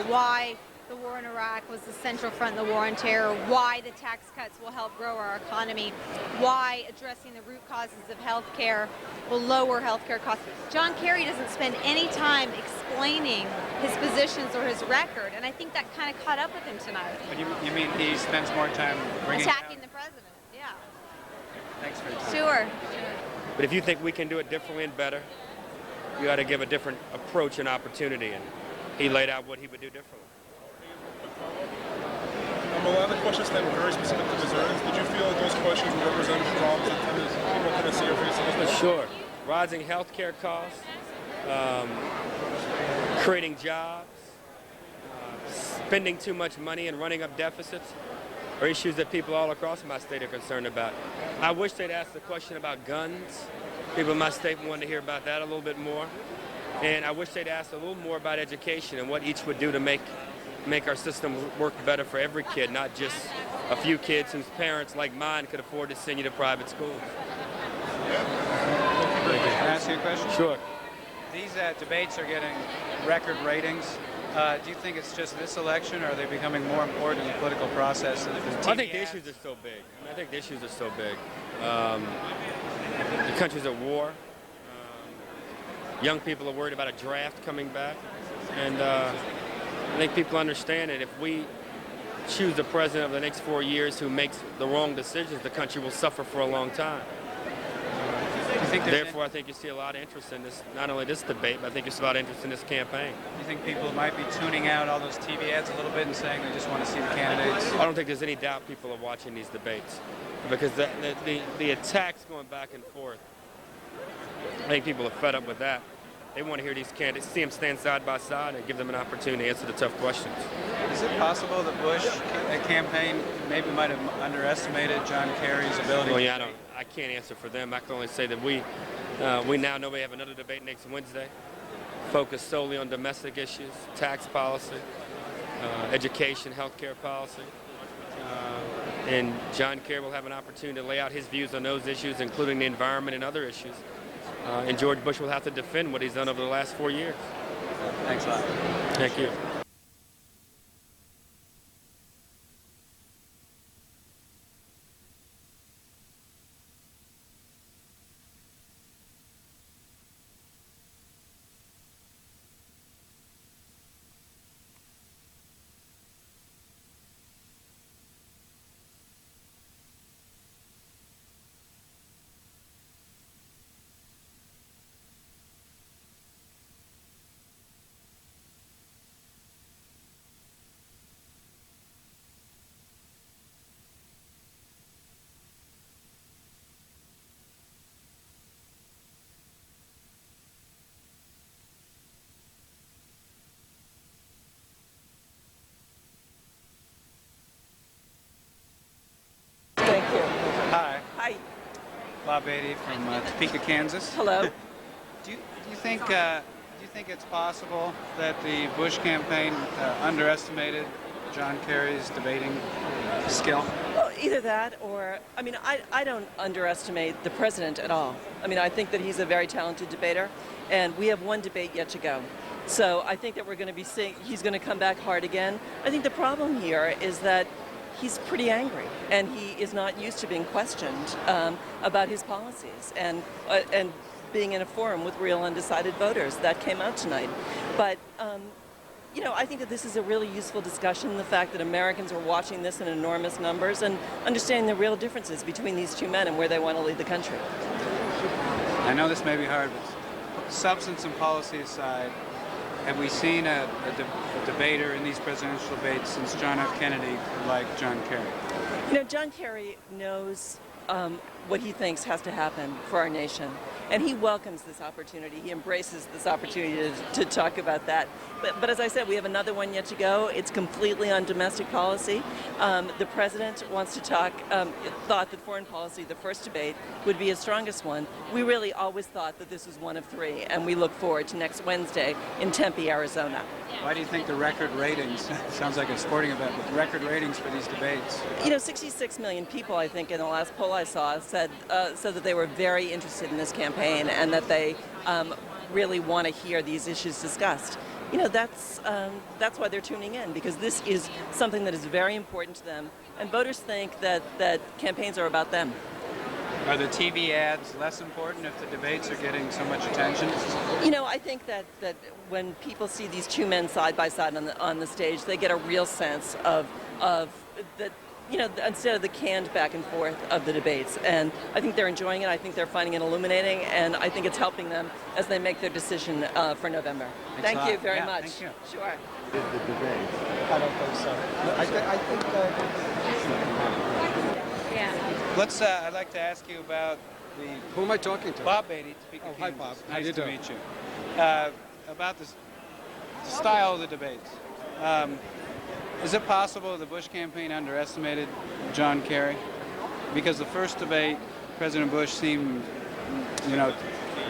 why the war in Iraq was the central front in the war on terror, why the tax cuts will help grow our economy, why addressing the root causes of health care will lower health care costs. John Kerry doesn't spend any time explaining his positions or his record, and I think that kind of caught up with him tonight. But you mean he spends more time attacking the president? Yeah. Thanks for your time. Sure. But if you think we can do it differently and better, you ought to give a different approach and opportunity, and he laid out what he would do differently. A lot of the questions that were very specific to Missouri. Did you feel that those questions were representative of problems that people in Tennessee are facing as well? Sure. Rising health care costs, creating jobs, spending too much money and running up deficits are issues that people all across my state are concerned about. I wish they'd asked the question about guns. People in my state wanted to hear about that a little bit more. And I wish they'd asked a little more about education and what each would do to make our system work better for every kid, not just a few kids whose parents, like mine, could afford to send you to private schools. Can I ask you a question? Sure. These debates are getting record ratings. Do you think it's just this election, or are they becoming more important in the political process? I think the issues are so big. The country's at war. Young people are worried about a draft coming back. And I think people understand that if we choose a president of the next 4 years who makes the wrong decisions, the country will suffer for a long time. Therefore, I think you see a lot of interest in this, not only this debate, but I think there's a lot of interest in this campaign. Do you think people might be tuning out all those TV ads a little bit and saying they just want to see the candidates? I don't think there's any doubt people are watching these debates, because the attacks going back and forth, I think people are fed up with that. They want to hear these candidates, see them stand side by side and give them an opportunity to answer the tough questions. Is it possible that Bush campaign maybe might have underestimated John Kerry's ability? Well, yeah, I can't answer for them. I can only say that we now know we have another debate next Wednesday, focused solely on domestic issues, tax policy, education, healthcare policy. And John Kerry will have an opportunity to lay out his views on those issues, including the environment and other issues. And George Bush will have to defend what he's done over the last 4 years. Thanks a lot. Thank you. Bob Beatty from Topeka, Kansas. Hello. Do you think it's possible that the Bush campaign underestimated John Kerry's debating skill? Well, either that or, I mean, I don't underestimate the president at all. I mean, I think that he's a very talented debater, and we have one debate yet to go. So I think that we're going to be seeing, he's going to come back hard again. I think the problem here is that he's pretty angry, and he is not used to being questioned about his policies and being in a forum with real undecided voters. That came out tonight. But, you know, I think that this is a really useful discussion, the fact that Americans are watching this in enormous numbers and understanding the real differences between these two men and where they want to lead the country. I know this may be hard, but substance and policy aside, have we seen a debater in these presidential debates since John F. Kennedy like John Kerry? You know, John Kerry knows what he thinks has to happen for our nation. And he welcomes this opportunity. He embraces this opportunity to talk about that. But as I said, we have another one yet to go. It's completely on domestic policy. The president wants to talk, thought that foreign policy, the first debate, would be his strongest one. We really always thought that this was one of three, and we look forward to next Wednesday in Tempe, Arizona. Why do you think the record ratings, sounds like a sporting event, but record ratings for these debates? You know, 66 million people, I think, in the last poll I saw, said that they were very interested in this campaign and that they really want to hear these issues discussed. You know, that's why they're tuning in, because this is something that is very important to them, and voters think that campaigns are about them. Are the TV ads less important if the debates are getting so much attention? You know, I think that when people see these two men side by side on the stage, they get a real sense of that. You know, instead of the canned back and forth of the debates. And I think they're enjoying it. I think they're finding it illuminating. And I think it's helping them as they make their decision for November. Thank you very much. Thank you. Sure. The debate. I don't think so. I think yeah. Let's. I'd like to ask you about the. Who am I talking to? Bob Beatty. Oh, hi, Bob. How Nice you to doing? meet you. About the style of the debates. Is it possible the Bush campaign underestimated John Kerry? Because the first debate, President Bush seemed, you know,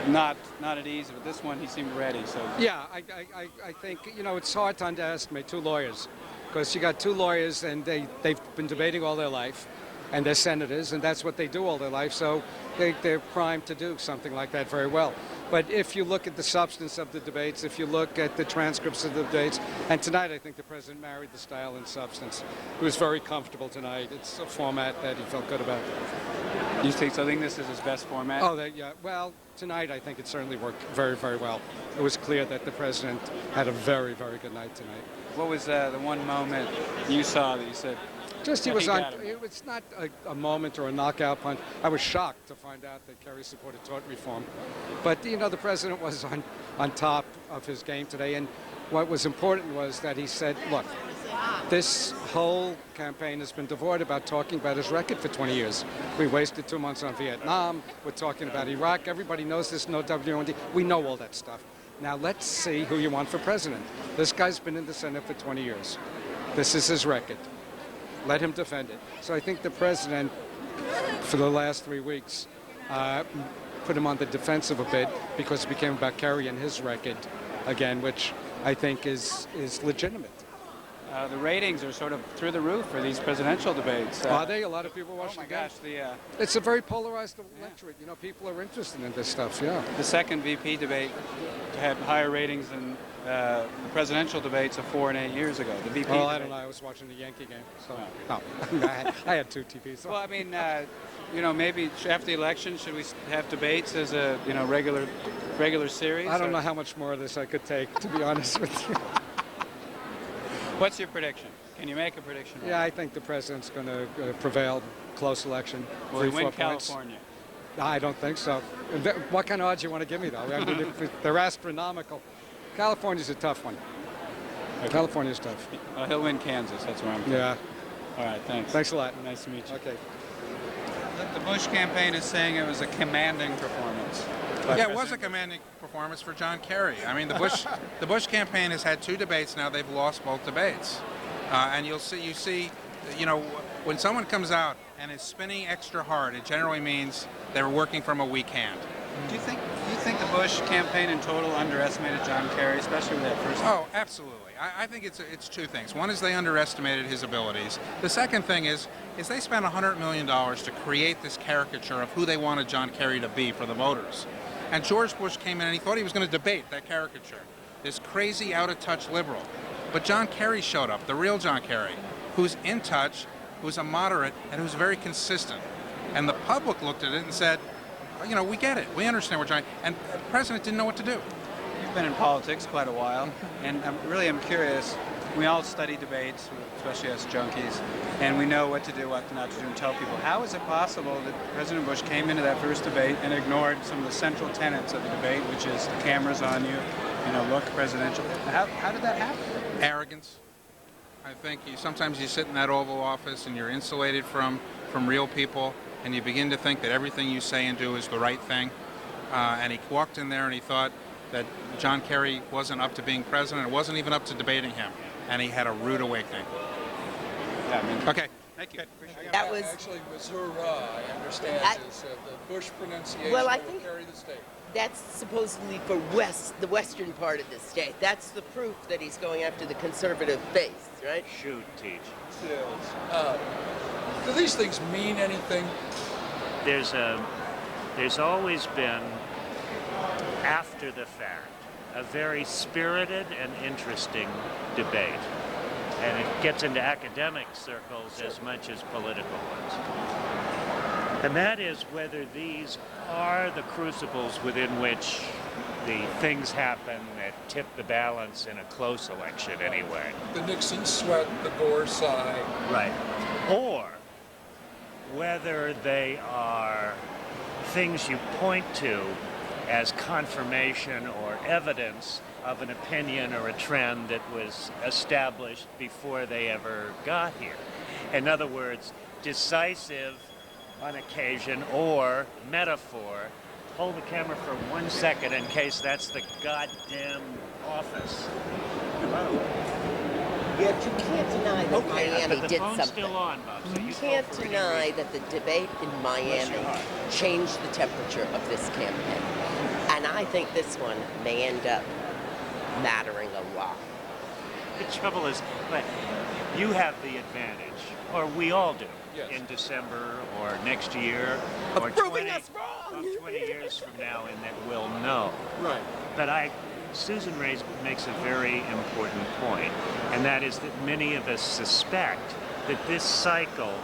not at ease, but this one he seemed ready. So Yeah, I think, you know, it's hard to underestimate two lawyers, because you got two lawyers and they've been debating all their life, and they're senators, and that's what they do all their life, so they're primed to do something like that very well. But if you look at the substance of the debates, if you look at the transcripts of the debates, and tonight I think the president married the style and substance. He was very comfortable tonight. It's a format that he felt good about. You think so? I think this is his best format? Oh, yeah. Well, tonight I think it certainly worked very, very well. It was clear that the president had a very, very good night tonight. What was the one moment you saw that you said, Just he "Yeah, was he on. got him"? It's not a moment or a knockout punch. I was shocked to find out that Kerry supported tort reform, but you know the president was on top of his game today. And what was important was that he said, "Look, this whole campaign has been devoid about talking about his record for 20 years. We wasted 2 months on Vietnam. We're talking about Iraq. Everybody knows this. No WMD. We know all that stuff. Now let's see who you want for president. This guy's been in the Senate for 20 years. This is his record. Let him defend it." So I think the president, for the last 3 weeks, put him on the defensive a bit because it became about Kerry and his record again, which I think is legitimate. The ratings are sort of through the roof for these presidential debates. Are they? A lot of people watch Oh my the game. gosh, It's a very polarized electorate. You know, people are interested in this stuff, yeah. the second VP debate had higher ratings than the presidential debates of 4 and 8 years ago. The VP. Well, I debate. don't know. I was watching the Yankee game, so no. I had 2 TVs. So. Well, I mean, you know, maybe after the election, should we have debates as a regular series? I don't know how much more of this I could take, to be honest with you. What's your prediction? Can you make a prediction? Yeah, I think the president's going to prevail. Close election. Will he 3-4 win points. California? I don't think so. What kind of odds you want to give me, though? I mean, they're astronomical. California's a tough one. Okay. California's tough. He'll win Kansas. That's where I'm going. Yeah. All right, thanks. Thanks a lot. Nice to meet you. Okay. The Bush campaign is saying it was a commanding performance. Yeah, it was a commanding performance for John Kerry. I mean, the Bush campaign has had 2 debates now. They've lost both debates, and you see, you know, when someone comes out and is spinning extra hard, it generally means they're working from a weak hand. Do you think the Bush campaign in total underestimated John Kerry, especially with that first? Oh, absolutely. I think it's two things. One is they underestimated his abilities. The second thing is they spent $100 million to create this caricature of who they wanted John Kerry to be for the voters. And George Bush came in and he thought he was going to debate that caricature, this crazy, out-of-touch liberal. But John Kerry showed up, the real John Kerry, who's in touch, who's a moderate, and who's very consistent. And the public looked at it and said, you know, we get it. We understand what John... And the president didn't know what to do. You've been in politics quite a while, and I'm curious. We all study debates, especially us junkies, and we know what to do, what not to do, and tell people. How is it possible that President Bush came into that first debate and ignored some of the central tenets of the debate, which is the cameras on you, look presidential? How did that happen? Arrogance. I think sometimes you sit in that Oval Office and you're insulated from real people, and you begin to think that everything you say and do is the right thing. And he walked in there and he thought that John Kerry wasn't up to being president. It wasn't even up to debating him. And he had a rude awakening. Okay, thank you. That was actually Missouri. I understand is the Bush pronunciation well, I will think carry the state. that's supposedly for the western part of the state. That's the proof that he's going after the conservative base, right? Shoot, Teach. Do these things mean anything? There's always been, after the fact, a very spirited and interesting debate. And it gets into academic circles as much as political ones. And that is whether these are the crucibles within which the things happen that tip the balance in a close election anyway. The Nixon sweat, the Gore sigh. Right. Or whether they are things you point to as confirmation or evidence of an opinion or a trend that was established before they ever got here. In other words, decisive on occasion or metaphor. Hold the camera for 1 second in case that's the goddamn office. Hello? Yet you can't deny that Miami did something. Still on, Bob, so you can't deny that the debate in Miami changed the temperature of this campaign. And I think this one may end up mattering a lot. The trouble is, you have the advantage, or we all do, in December or next year, or 20 years from now, in that we'll know. Right. But Susan makes a very important point, and that is that many of us suspect that this cycle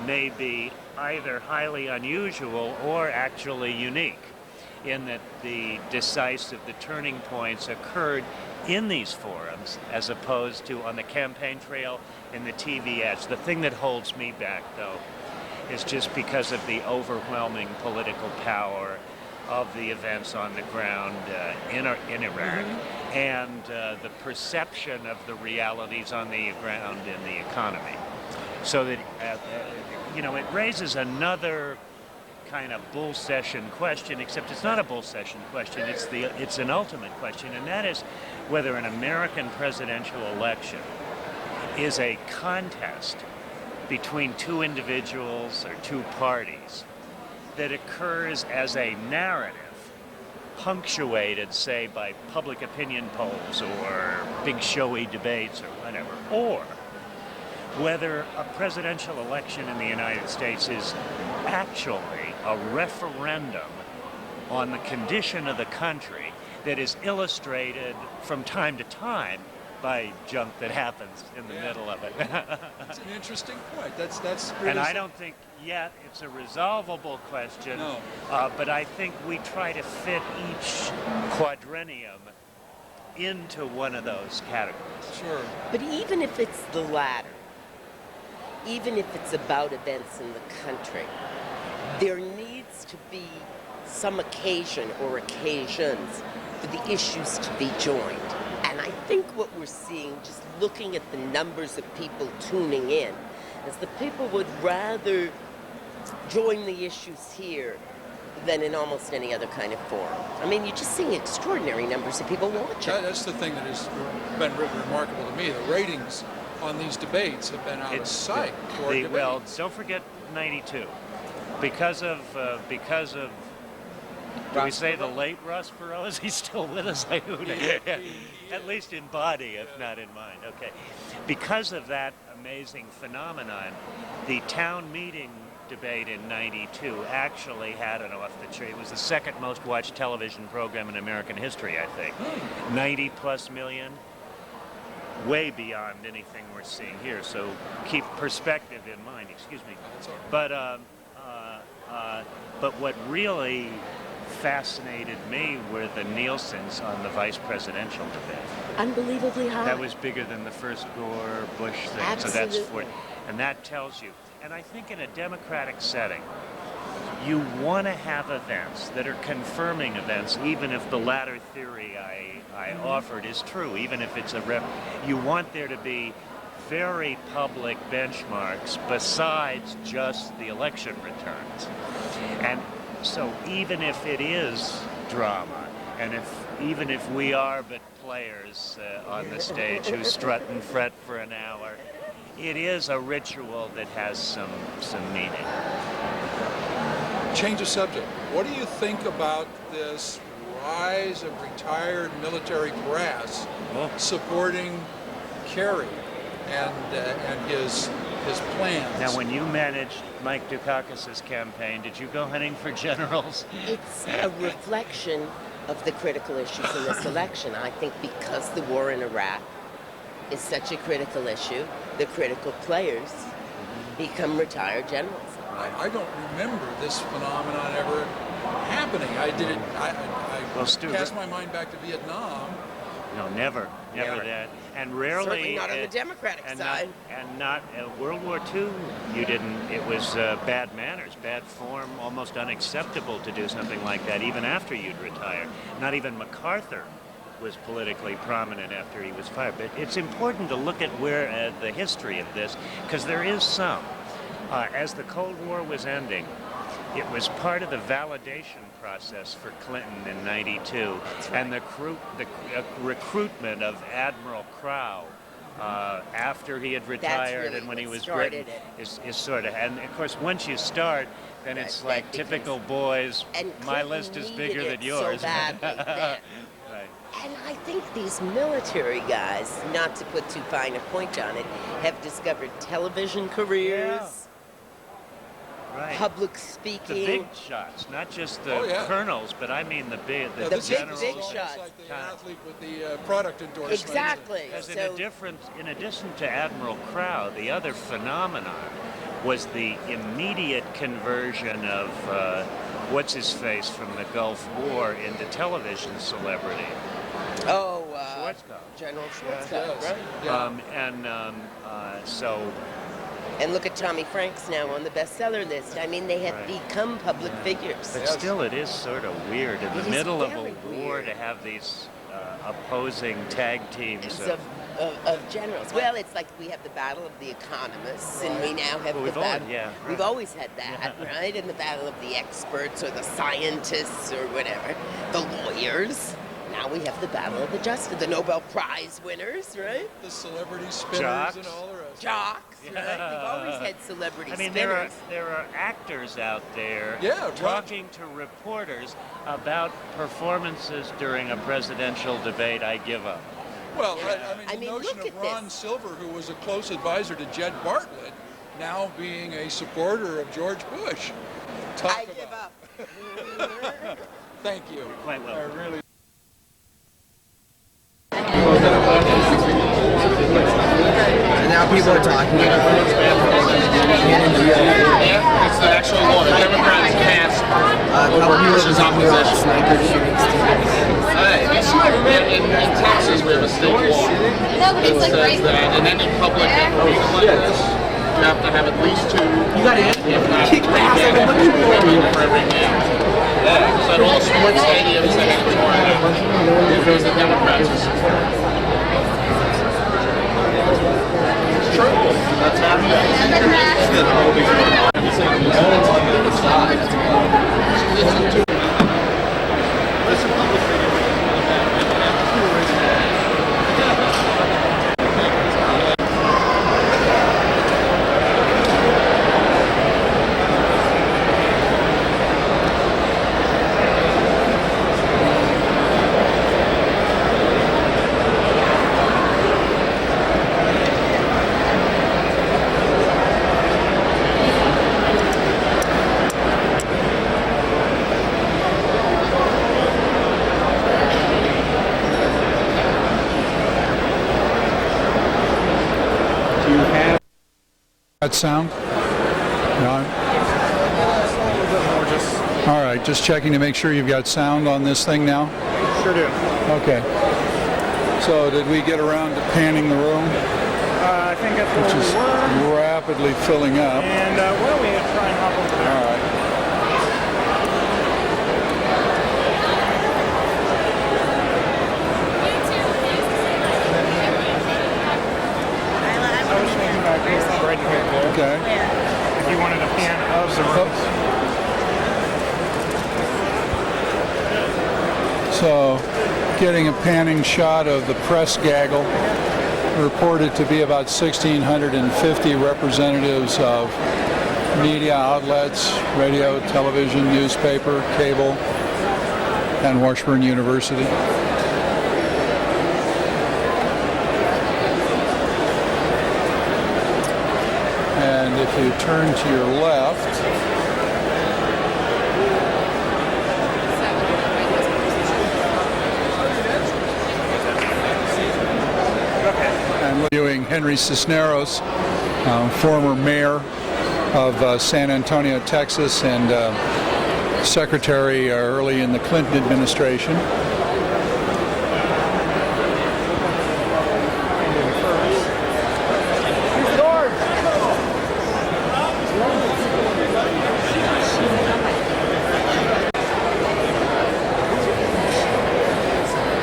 may be either highly unusual or actually unique, in that the decisive, the turning points occurred in these forums as opposed to on the campaign trail in the TV ads. The thing that holds me back, though, is just because of the overwhelming political power of the events on the ground in Iraq and the perception of the realities on the ground in the economy. So that, it raises another kind of bull session question, except it's not a bull session question, it's an ultimate question, and that is whether an American presidential election is a contest between two individuals or two parties that occurs as a narrative punctuated, say, by public opinion polls or big showy debates or whatever, or whether a presidential election in the United States is actually a referendum on the condition of the country that is illustrated from time to time by junk that happens in the middle of it. That's an interesting point. That's and I don't think yet it's a resolvable question, but I think we try to fit each quadrennium into one of those categories. Sure. But even if it's the latter, even if it's about events in the country, there needs to be some occasion or occasions for the issues to be joined. And I think what we're seeing, just looking at the numbers of people tuning in, is that people would rather join the issues here than in almost any other kind of forum. I mean, you're just seeing extraordinary numbers of people watching. That's the thing that has been really remarkable to me. The ratings on these debates have been out of sight. Well, don't forget '92, because of do we say the late Ross Perot? Is he still with us? At least in body, if not in mind. Okay. Because of that amazing phenomenon, the town meeting debate in '92 actually had an off the tree. It was the second most watched television program in American history, I think. 90 plus million. Way beyond anything we're seeing here. So keep perspective in mind. Excuse me. But what really fascinated me were the Nielsen's on the vice presidential debate. Unbelievably high. That was bigger than the first Gore-Bush thing. Absolutely. So that's for, and that tells you. And I think in a democratic setting, you want to have events that are confirming events, even if the latter theory I offered is true, even if it's you want there to be very public benchmarks besides just the election returns. And so even if it is drama, and even if we are but players on the stage who strut and fret for an hour, it is a ritual that has some meaning. Change of subject. What do you think about this rise of retired military brass supporting Kerry and his plans? Now, when you managed Mike Dukakis' campaign, did you go hunting for generals? It's a reflection of the critical issues in this election. I think because the war in Iraq is such a critical issue, the critical players become retired generals. I don't remember this phenomenon ever happening. I cast my mind back to Vietnam. No, never that. And rarely... Certainly not on the Democratic side. Not World War II, you didn't... It was bad manners, bad form, almost unacceptable to do something like that, even after you'd retire. Not even MacArthur was politically prominent after he was fired. But it's important to look at where the history of this, because there is some. As the Cold War was ending, it was part of the validation process for Clinton in '92, right. And the recruitment of Admiral Crowe after he had retired really and when he was Britain is sort of, and of course once you start, then it's like typical boys. My list is bigger than yours. So badly then. Right. And I think these military guys, not to put too fine a point on it, have discovered television careers. Yeah. Right. Public speaking. The big shots, not just the colonels, but I mean the generals. Big shots. Like the athlete with the product endorsement. Exactly. Because in addition to Admiral Crowe, the other phenomenon was the immediate conversion of what's-his-face from the Gulf War into television celebrity. Oh, Schwarzkopf. General Schwarzkopf, right? Yeah. So... And look at Tommy Franks now on the bestseller list. I mean, they have become public figures. But still, it is sort of weird in the middle of a war to have these opposing tag teams of generals. Well, it's like we have the Battle of the Economists, and we now have the battle. We've always had that, right? And the Battle of the Experts or the Scientists or whatever, the lawyers. Now we have the Battle of the Justice, the Nobel Prize winners, right? The celebrity spinners and all the rest. Jocks, right? We've always had celebrity spinners. There are actors out there talking to reporters about performances during a presidential debate. I give up. Well, I mean the notion of Ron Silver, who was a close advisor to Jed Bartlett, now being a supporter of George Bush. I give up. Thank you. Quite well. I really. And now people are talking about it. It's the actual law. The Democrats passed Bush's opposition. In Texas, we have a state law that says that in any public arena like this, you have to have at least two, if not three candidates for every game. So at all sports stadiums, they have to go if it was the Democrats. It's true. That's That sound? No. All right, just checking to make sure you've got sound on this thing now. Sure do. Okay. So did we get around to panning the room? I think that's where Which is we were. rapidly filling up. And why don't we try and hop over there? All right. I was thinking about this right here. Okay. If you wanted a pan of the rooms. So, getting a panning shot of the press gaggle, reported to be about 1,650 representatives of media outlets, radio, television, newspaper, cable, and Washburn University. And if you turn to your left, and viewing Henry Cisneros, former mayor of San Antonio, Texas, and secretary early in the Clinton administration.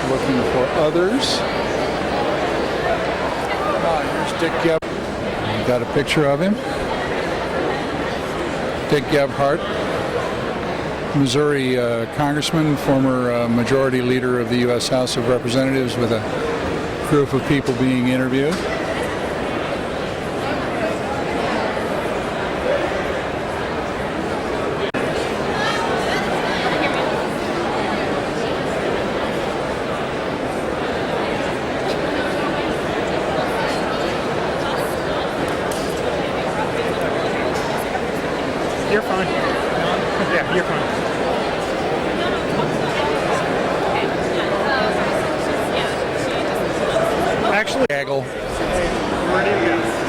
Looking for others. Here's Dick Gebhardt. Got a picture of him. Dick Gebhardt, Missouri Congressman, former Majority Leader of the U.S. House of Representatives, with a group of people being interviewed. You're fine. Yeah, you're fine. Actually, Gaggle.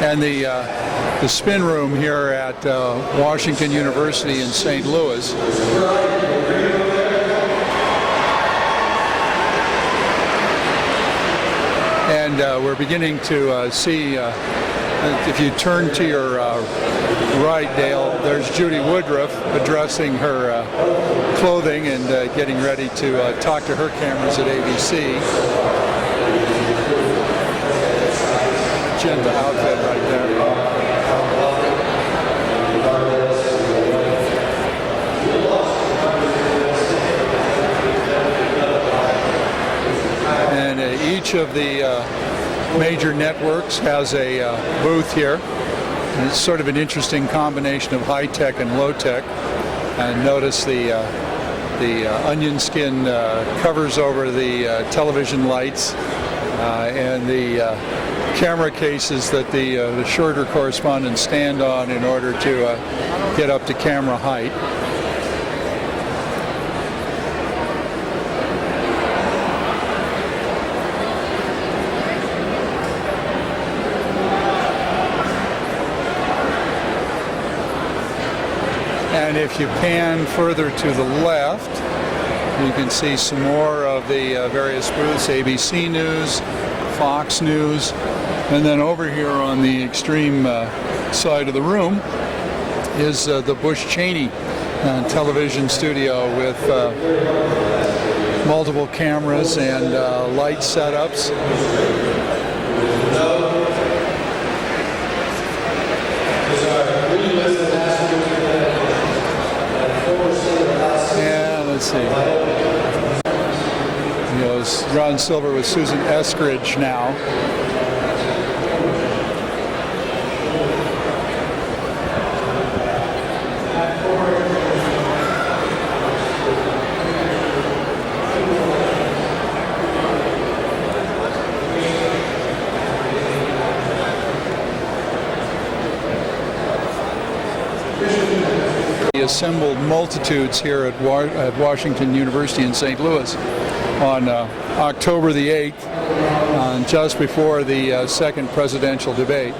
And the spin room here at Washington University in St. Louis. And we're beginning to see, if you turn to your right, Dale, there's Judy Woodruff addressing her clothing and getting ready to talk to her cameras at ABC. Magenta outfit right there. And each of the major networks has a booth here. And it's sort of an interesting combination of high-tech and low-tech. And notice the onion skin covers over the television lights and the camera cases that the shorter correspondents stand on in order to get up to camera height. And if you pan further to the left, you can see some more of the various booths, ABC News, Fox News, and then over here on the extreme side of the room is the Bush-Cheney television studio with multiple cameras and light setups. And let's see. You know, Ron Silver with Susan Estrich now. Assembled multitudes here at Washington University in St. Louis on October the 8th, just before the second presidential debate.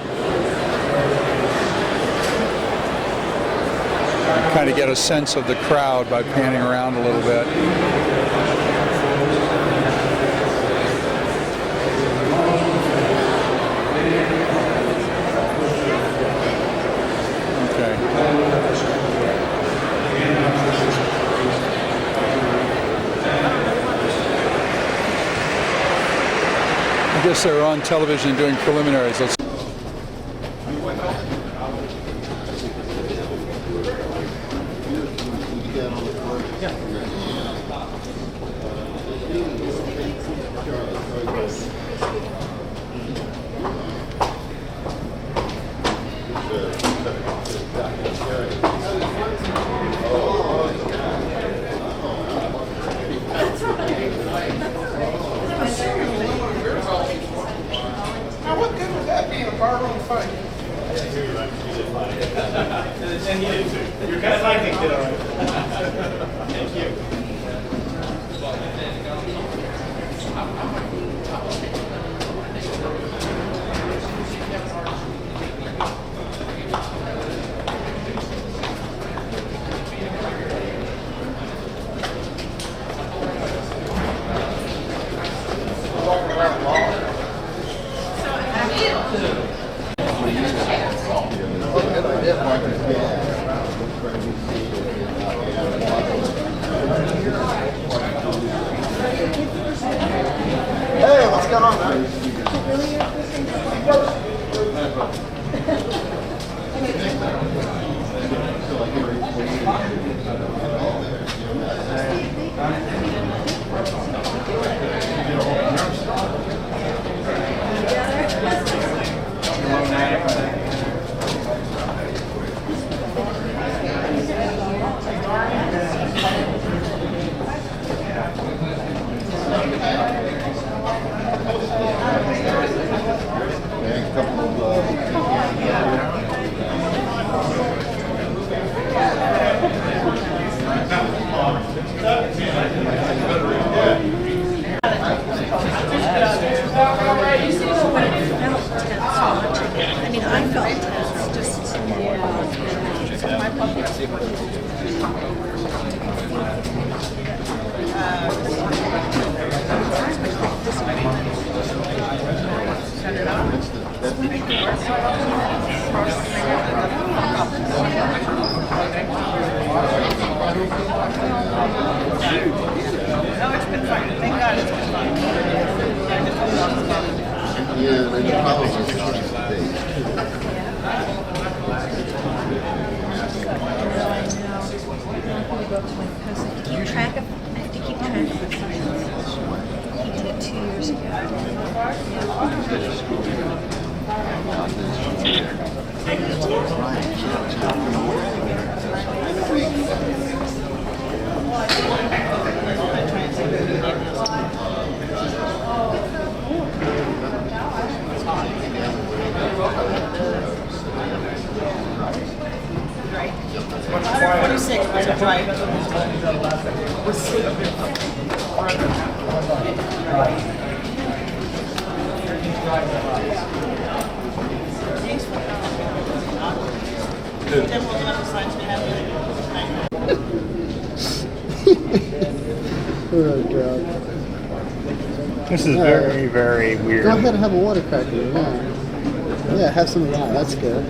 kind of get a sense of the crowd by panning around a little bit. I guess they were on television doing preliminaries. Let's Oh, God. This is very, very weird. Go ahead and have a water cracker. Yeah. Yeah, have some of that. That's good.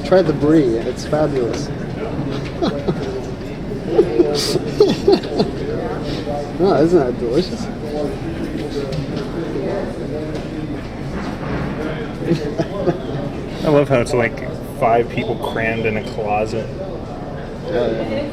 Try the brie. It's fabulous. No, isn't that delicious? I love how it's like 5 people crammed in a closet. Yeah.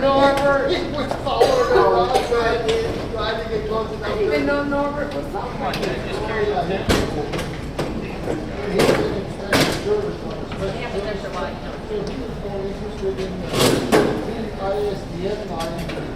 Norbert, we followed her outside, trying to get close enough. Even though Norbert was someone. Just carried out him. ISDN line.